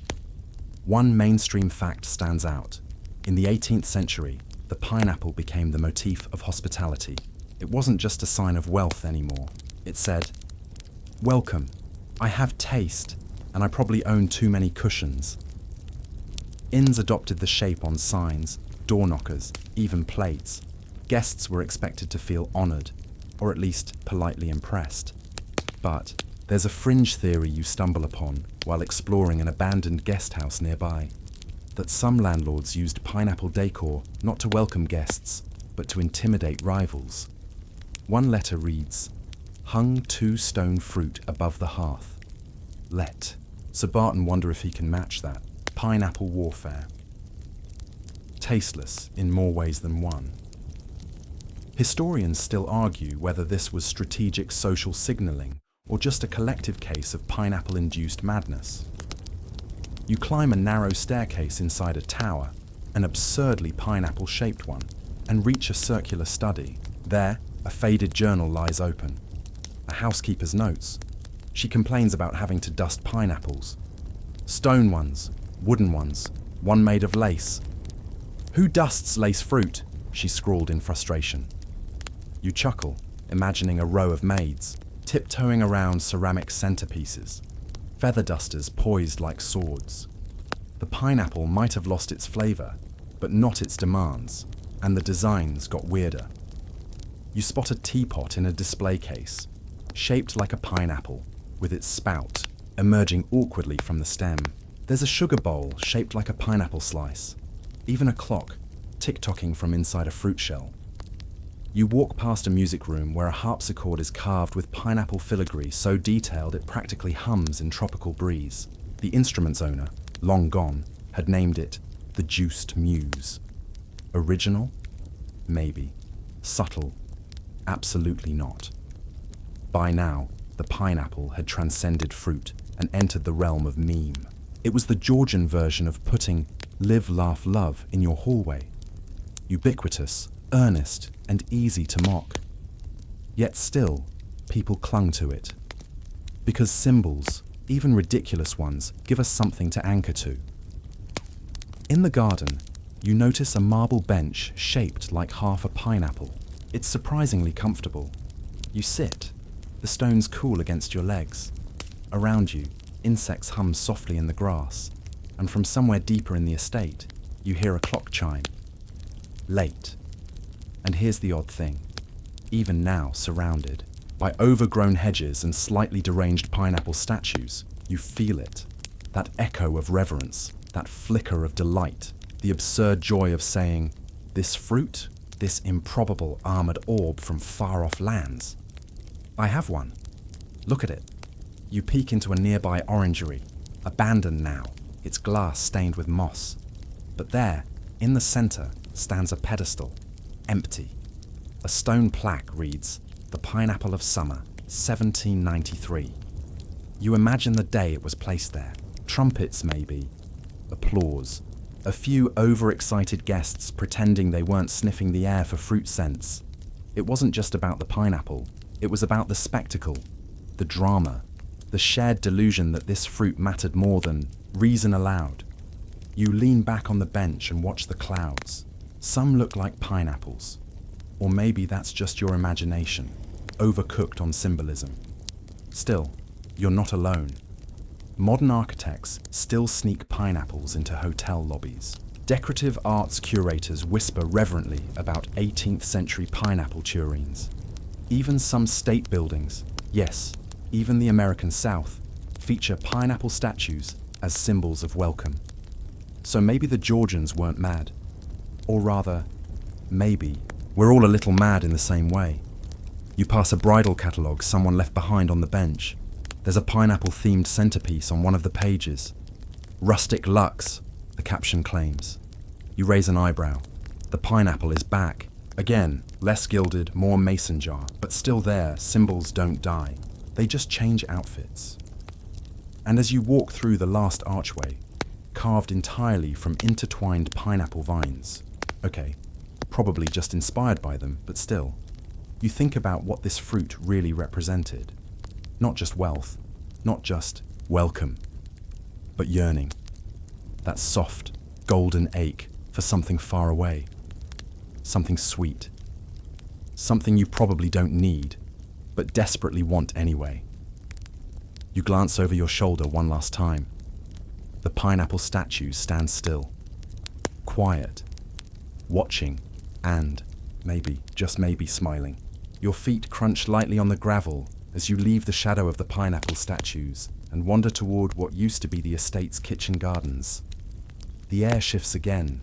One mainstream fact stands out. In the 18th century, the pineapple became the motif of hospitality. It wasn't just a sign of wealth anymore. It said, "Welcome, I have taste, and I probably own too many cushions." Inns adopted the shape on signs, door knockers, even plates. Guests were expected to feel honoured, or at least politely impressed. But there's a fringe theory you stumble upon while exploring an abandoned guest house nearby. that some landlords used pineapple decor not to welcome guests, but to intimidate rivals. One letter reads, "Hung 2 stone fruit above the hearth. Let." So Barton wonder if he can match that. Pineapple warfare. Tasteless in more ways than one. Historians still argue whether this was strategic social signaling or just a collective case of pineapple-induced madness. You climb a narrow staircase inside a tower, an absurdly pineapple-shaped one, and reach a circular study. There, a faded journal lies open. A housekeeper's notes. She complains about having to dust pineapples. Stone ones, wooden ones, one made of lace. "Who dusts lace fruit?" she scrawled in frustration. You chuckle, imagining a row of maids, tiptoeing around ceramic centerpieces, feather dusters poised like swords. The pineapple might have lost its flavor, but not its demands, and the designs got weirder. You spot a teapot in a display case, shaped like a pineapple, with its spout emerging awkwardly from the stem. There's a sugar bowl shaped like a pineapple slice, even a clock tick-tocking from inside a fruit shell. You walk past a music room where a harpsichord is carved with pineapple filigree so detailed it practically hums in tropical breeze. The instrument's owner, long gone, had named it the Juiced Muse. Original? Maybe. Subtle? Absolutely not. By now, the pineapple had transcended fruit and entered the realm of meme. It was the Georgian version of putting "live, laugh, love" in your hallway. Ubiquitous, earnest, and easy to mock. Yet still, people clung to it. Because symbols, even ridiculous ones, give us something to anchor to. In the garden, you notice a marble bench shaped like half a pineapple. It's surprisingly comfortable. You sit. The stones cool against your legs. Around you, insects hum softly in the grass, and from somewhere deeper in the estate, you hear a clock chime. Late. And here's the odd thing. Even now, surrounded by overgrown hedges and slightly deranged pineapple statues, you feel it. That echo of reverence, that flicker of delight, the absurd joy of saying, "This fruit, this improbable armored orb from far-off lands. I have one. Look at it." You peek into a nearby orangery, abandoned now, its glass stained with moss. But there, in the center, stands a pedestal, empty. A stone plaque reads, "The Pineapple of Summer, 1793. You imagine the day it was placed there. Trumpets, maybe. Applause. A few overexcited guests pretending they weren't sniffing the air for fruit scents. It wasn't just about the pineapple. It was about the spectacle, the drama, the shared delusion that this fruit mattered more than reason aloud. You lean back on the bench and watch the clouds. Some look like pineapples. Or maybe that's just your imagination, overcooked on symbolism. Still, you're not alone. Modern architects still sneak pineapples into hotel lobbies. Decorative arts curators whisper reverently about 18th century pineapple tureens. Even some state buildings, yes, even the American South, feature pineapple statues as symbols of welcome. So maybe the Georgians weren't mad. Or rather, maybe we're all a little mad in the same way. You pass a bridal catalogue someone left behind on the bench. There's a pineapple-themed centerpiece on one of the pages. "Rustic luxe," the caption claims. You raise an eyebrow. The pineapple is back. Again, less gilded, more mason jar, but still there, symbols don't die. They just change outfits. And as you walk through the last archway, carved entirely from intertwined pineapple vines, okay, probably just inspired by them, but still, you think about what this fruit really represented. Not just wealth, not just welcome, but yearning. That soft, golden ache for something far away. Something sweet. Something you probably don't need, but desperately want anyway. You glance over your shoulder one last time. The pineapple statue stands still. Quiet. Watching, and maybe, just maybe, smiling. Your feet crunch lightly on the gravel as you leave the shadow of the pineapple statues and wander toward what used to be the estate's kitchen gardens. the air shifts again,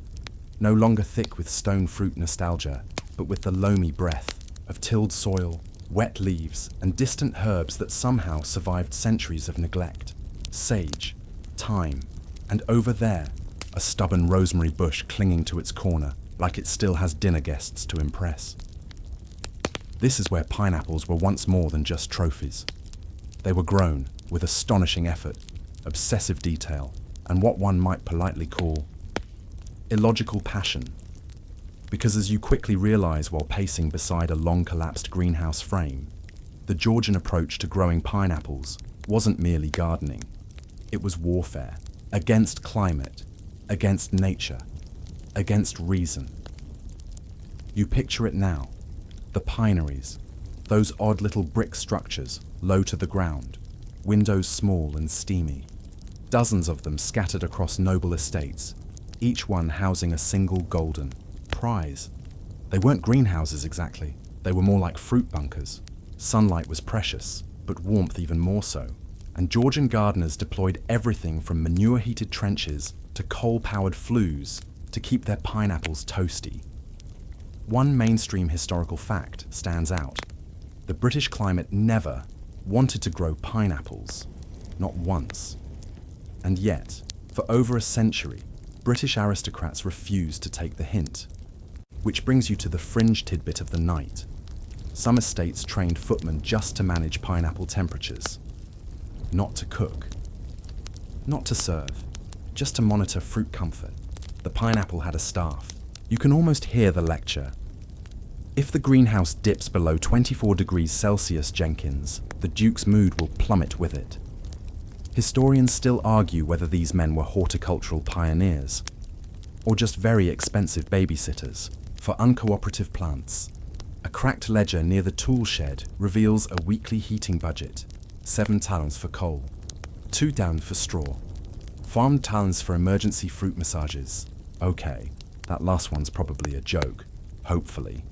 no longer thick with stone fruit nostalgia, but with the loamy breath of tilled soil, wet leaves, and distant herbs that somehow survived centuries of neglect. Sage, thyme, and over there, a stubborn rosemary bush clinging to its corner like it still has dinner guests to impress. This is where pineapples were once more than just trophies. They were grown with astonishing effort, obsessive detail, and what one might politely call illogical passion. Because as you quickly realize while pacing beside a long-collapsed greenhouse frame, the Georgian approach to growing pineapples wasn't merely gardening. It was warfare against climate, against nature, against reason. You picture it now, the pineries, those odd little brick structures low to the ground, windows small and steamy, dozens of them scattered across noble estates, each one housing a single golden prize. They weren't greenhouses exactly, they were more like fruit bunkers. Sunlight was precious, but warmth even more so, and Georgian gardeners deployed everything from manure-heated trenches to coal-powered flues to keep their pineapples toasty. One mainstream historical fact stands out. The British climate never wanted to grow pineapples, not once. And yet, for over a century, British aristocrats refused to take the hint. Which brings you to the fringe tidbit of the night. Some estates trained footmen just to manage pineapple temperatures. Not to cook. Not to serve. Just to monitor fruit comfort. The pineapple had a staff. You can almost hear the lecture. If the greenhouse dips below 24 degrees Celsius, Jenkins, the Duke's mood will plummet with it. Historians still argue whether these men were horticultural pioneers, or just very expensive babysitters for uncooperative plants. A cracked ledger near the tool shed reveals a weekly heating budget: 7 talents for coal, 2 down for straw, farmed talents for emergency fruit massages. Okay, that last one's probably a joke, hopefully.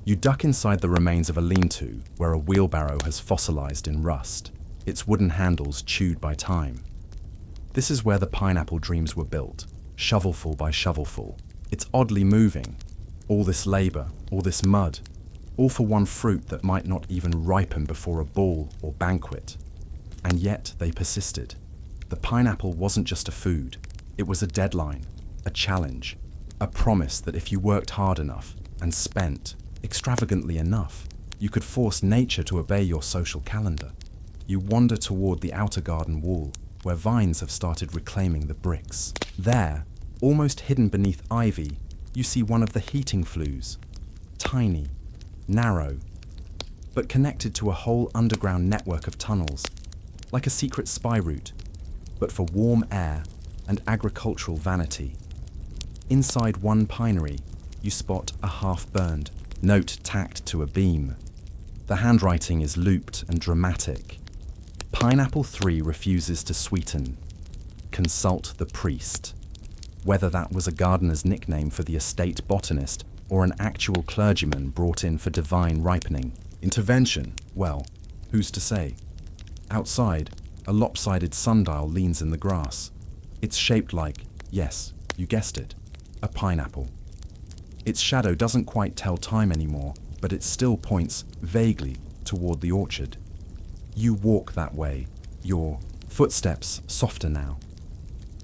You duck inside the remains of a lean-to where a wheelbarrow has fossilized in rust, its wooden handles chewed by time. This is where the pineapple dreams were built, shovelful by shovelful. It's oddly moving. All this labor, all this mud, all for one fruit that might not even ripen before a ball or banquet. And yet they persisted. The pineapple wasn't just a food, it was a deadline, a challenge, a promise that if you worked hard enough and spent extravagantly enough, you could force nature to obey your social calendar. You wander toward the outer garden wall, where vines have started reclaiming the bricks. There, almost hidden beneath ivy, you see one of the heating flues. Tiny, narrow, but connected to a whole underground network of tunnels, like a secret spy route, but for warm air and agricultural vanity. Inside one pinery, you spot a half-burned note tacked to a beam. The handwriting is looped and dramatic. Pineapple 3 refuses to sweeten. Consult the priest. Whether that was a gardener's nickname for the estate botanist or an actual clergyman brought in for divine ripening. Intervention, well, who's to say? Outside, a lopsided sundial leans in the grass. It's shaped like, yes, you guessed it, a pineapple. Its shadow doesn't quite tell time anymore, but it still points vaguely toward the orchard. You walk that way, your footsteps softer now.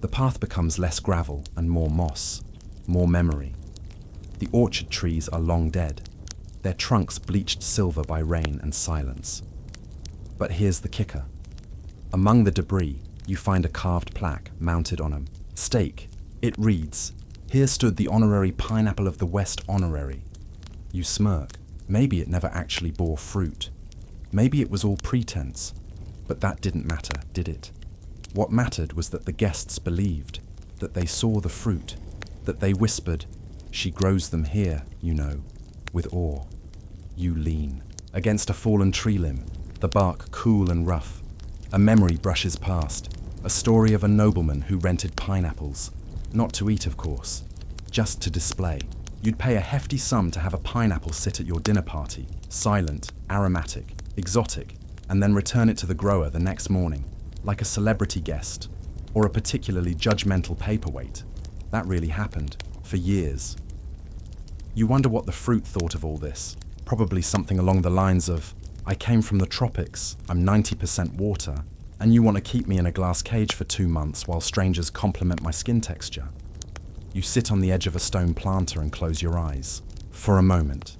The path becomes less gravel and more moss, more memory. The orchard trees are long dead, their trunks bleached silver by rain and silence. But here's the kicker. Among the debris, you find a carved plaque mounted on a stake. It reads, "Here stood the honorary Pineapple of the West Honorary." You smirk. Maybe it never actually bore fruit. Maybe it was all pretense. But that didn't matter, did it? What mattered was that the guests believed, that they saw the fruit, that they whispered, "She grows them here, you know," with awe. You lean against a fallen tree limb, the bark cool and rough. A memory brushes past, a story of a nobleman who rented pineapples, not to eat, of course, just to display. You'd pay a hefty sum to have a pineapple sit at your dinner party, silent, aromatic, exotic, and then return it to the grower the next morning, like a celebrity guest, or a particularly judgmental paperweight. That really happened, for years. You wonder what the fruit thought of all this. Probably something along the lines of, I came from the tropics, I'm 90% water, and you want to keep me in a glass cage for 2 months while strangers compliment my skin texture. You sit on the edge of a stone planter and close your eyes. For a moment.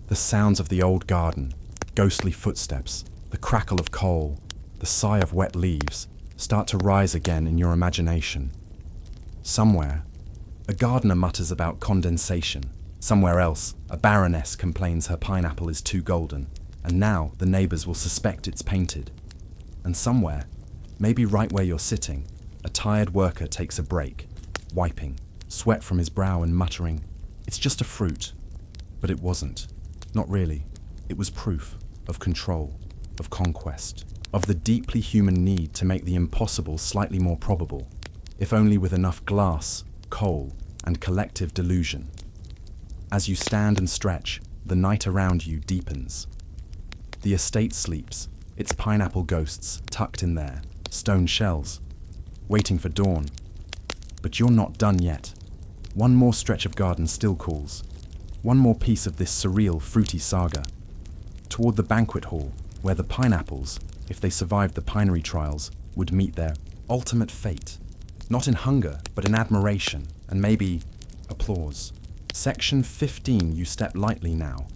The sounds of the old garden, ghostly footsteps, the crackle of coal, the sigh of wet leaves start to rise again in your imagination. Somewhere, a gardener mutters about condensation. Somewhere else, a baroness complains her pineapple is too golden, and now the neighbours will suspect it's painted. And somewhere, maybe right where you're sitting, a tired worker takes a break, wiping sweat from his brow and muttering, "It's just a fruit." But it wasn't. Not really. It was proof of control, of conquest, of the deeply human need to make the impossible slightly more probable, if only with enough glass, coal, and collective delusion. As you stand and stretch, the night around you deepens. The estate sleeps, its pineapple ghosts tucked in there, stone shells, waiting for dawn. But you're not done yet. One more stretch of garden still calls. One more piece of this surreal, fruity saga. Toward the banquet hall, where the pineapples, if they survived the pinery trials, would meet their ultimate fate. Not in hunger, but in admiration, and maybe applause. Section 15, you step lightly now.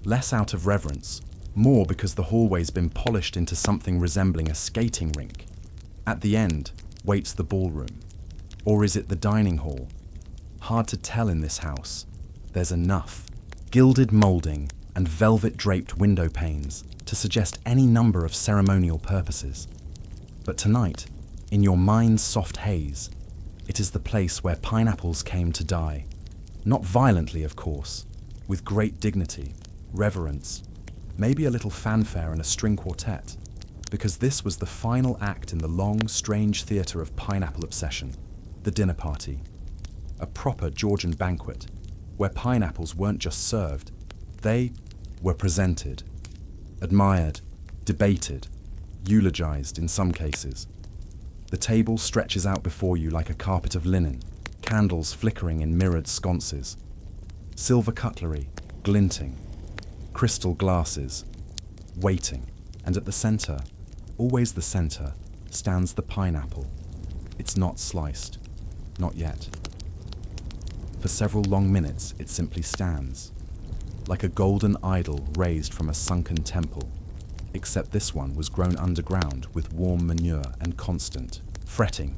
Less out of reverence, more because the hallway's been polished into something resembling a skating rink. At the end, waits the ballroom. Or is it the dining hall? Hard to tell in this house. There's enough gilded moulding and velvet-draped window panes to suggest any number of ceremonial purposes. But tonight, in your mind's soft haze, it is the place where pineapples came to die. Not violently, of course, with great dignity, reverence, maybe a little fanfare and a string quartet, because this was the final act in the long, strange theatre of pineapple obsession, the dinner party. A proper Georgian banquet, where pineapples weren't just served, they were presented, admired, debated, eulogized in some cases. The table stretches out before you like a carpet of linen, candles flickering in mirrored sconces, silver cutlery glinting, crystal glasses, waiting, and at the center, always the center, stands the pineapple. It's not sliced, not yet. For several long minutes, it simply stands, like a golden idol raised from a sunken temple, except this one was grown underground with warm manure and constant fretting.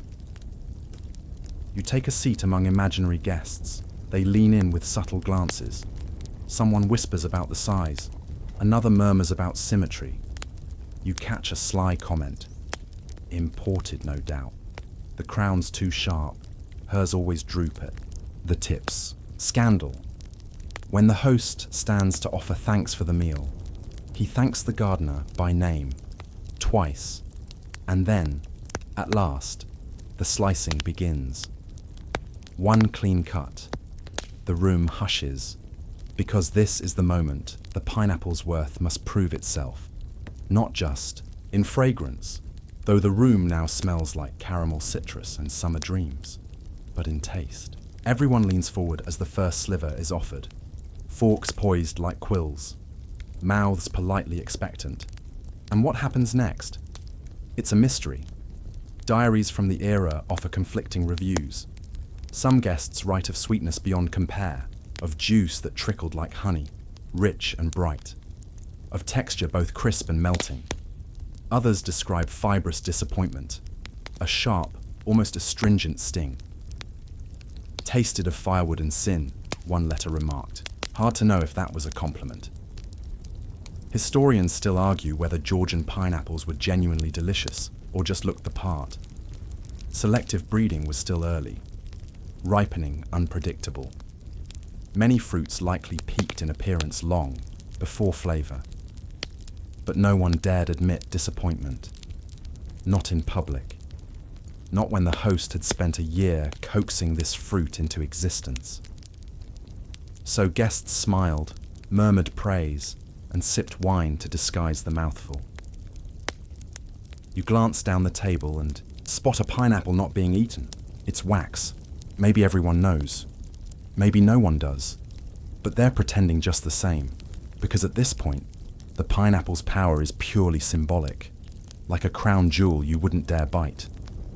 You take a seat among imaginary guests. They lean in with subtle glances. Someone whispers about the size. Another murmurs about symmetry. You catch a sly comment. Imported, no doubt. The crown's too sharp. Hers always droop at the tips. Scandal. When the host stands to offer thanks for the meal, he thanks the gardener by name, twice, and then, at last, the slicing begins. One clean cut. The room hushes, because this is the moment the pineapple's worth must prove itself, not just in fragrance, though the room now smells like caramel citrus and summer dreams, but in taste. Everyone leans forward as the first sliver is offered, forks poised like quills, mouths politely expectant. And what happens next? It's a mystery. Diaries from the era offer conflicting reviews. Some guests write of sweetness beyond compare, of juice that trickled like honey, rich and bright, of texture both crisp and melting. Others describe fibrous disappointment, a sharp, almost astringent sting. Tasted of firewood and sin, one letter remarked. Hard to know if that was a compliment. Historians still argue whether Georgian pineapples were genuinely delicious or just looked the part. Selective breeding was still early, ripening unpredictable. Many fruits likely peaked in appearance long before flavor. But no one dared admit disappointment. Not in public. Not when the host had spent a year coaxing this fruit into existence. So guests smiled, murmured praise, and sipped wine to disguise the mouthful. You glance down the table and spot a pineapple not being eaten. It's wax, Maybe everyone knows. Maybe no one does. But they're pretending just the same, because at this point, the pineapple's power is purely symbolic, like a crown jewel you wouldn't dare bite.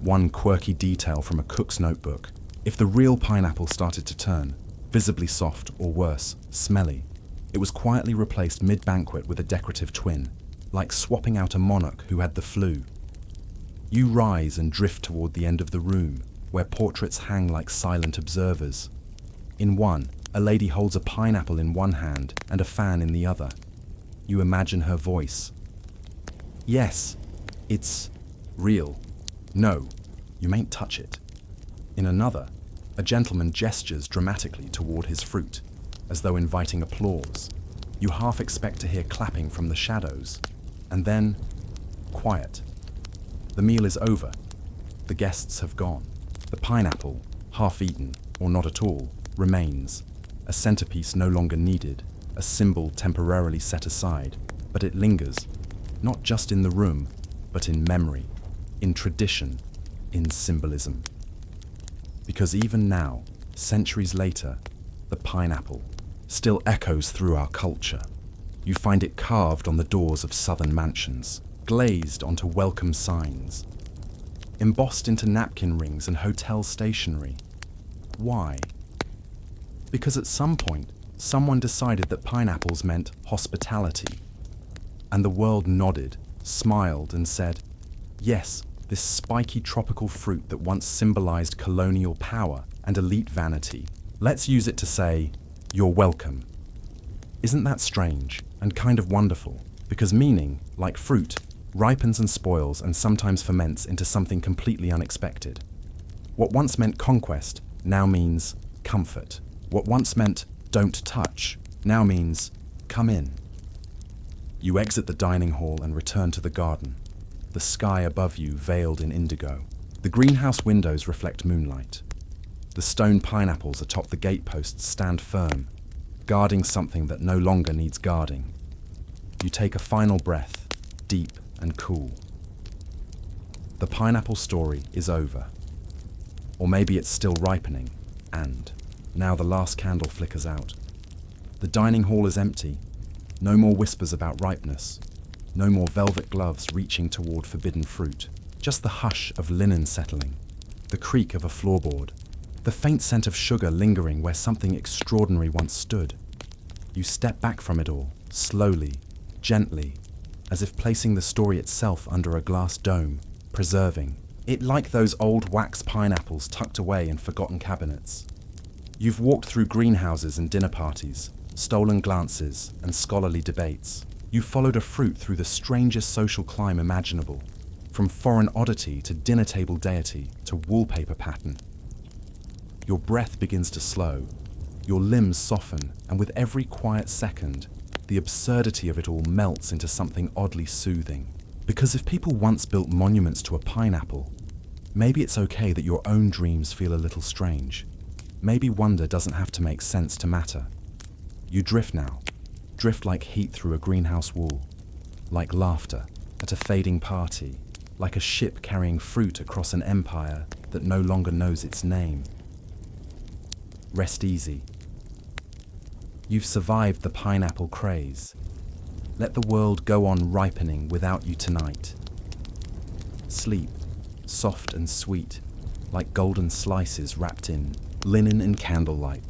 One quirky detail from a cook's notebook. If the real pineapple started to turn, visibly soft or worse, smelly, it was quietly replaced mid-banquet with a decorative twin, like swapping out a monarch who had the flu. You rise and drift toward the end of the room, where portraits hang like silent observers. In one, a lady holds a pineapple in one hand and a fan in the other. You imagine her voice. Yes, it's real. No, you mayn't touch it. In another, a gentleman gestures dramatically toward his fruit, as though inviting applause. You half expect to hear clapping from the shadows, and then, quiet. The meal is over. The guests have gone. The pineapple, half eaten, or not at all, remains, a centerpiece no longer needed, a symbol temporarily set aside, but it lingers, not just in the room, but in memory, in tradition, in symbolism. Because even now, centuries later, the pineapple still echoes through our culture. You find it carved on the doors of southern mansions, glazed onto welcome signs, embossed into napkin rings and hotel stationery. Why? Because at some point, someone decided that pineapples meant hospitality. And the world nodded, smiled, and said, yes, this spiky tropical fruit that once symbolized colonial power and elite vanity, let's use it to say, you're welcome. Isn't that strange and kind of wonderful? Because meaning, like fruit, ripens and spoils and sometimes ferments into something completely unexpected. What once meant conquest now means comfort. What once meant don't touch now means come in. You exit the dining hall and return to the garden, the sky above you veiled in indigo. The greenhouse windows reflect moonlight. The stone pineapples atop the gateposts stand firm, guarding something that no longer needs guarding. You take a final breath, deep and cool. The pineapple story is over. Or maybe it's still ripening, and now the last candle flickers out. The dining hall is empty. No more whispers about ripeness. No more velvet gloves reaching toward forbidden fruit. Just the hush of linen settling, the creak of a floorboard, the faint scent of sugar lingering where something extraordinary once stood. You step back from it all, slowly, gently, as if placing the story itself under a glass dome, preserving it like those old wax pineapples tucked away in forgotten cabinets. You've walked through greenhouses and dinner parties, stolen glances and scholarly debates. You followed a fruit through the strangest social climb imaginable, from foreign oddity to dinner table deity to wallpaper pattern. Your breath begins to slow, your limbs soften, and with every quiet second, the absurdity of it all melts into something oddly soothing. Because if people once built monuments to a pineapple, maybe it's okay that your own dreams feel a little strange. Maybe wonder doesn't have to make sense to matter. You drift now, drift like heat through a greenhouse wall, like laughter at a fading party, like a ship carrying fruit across an empire that no longer knows its name. Rest easy. You've survived the pineapple craze. Let the world go on ripening without you tonight. Sleep, soft and sweet, like golden slices wrapped in linen and candlelight.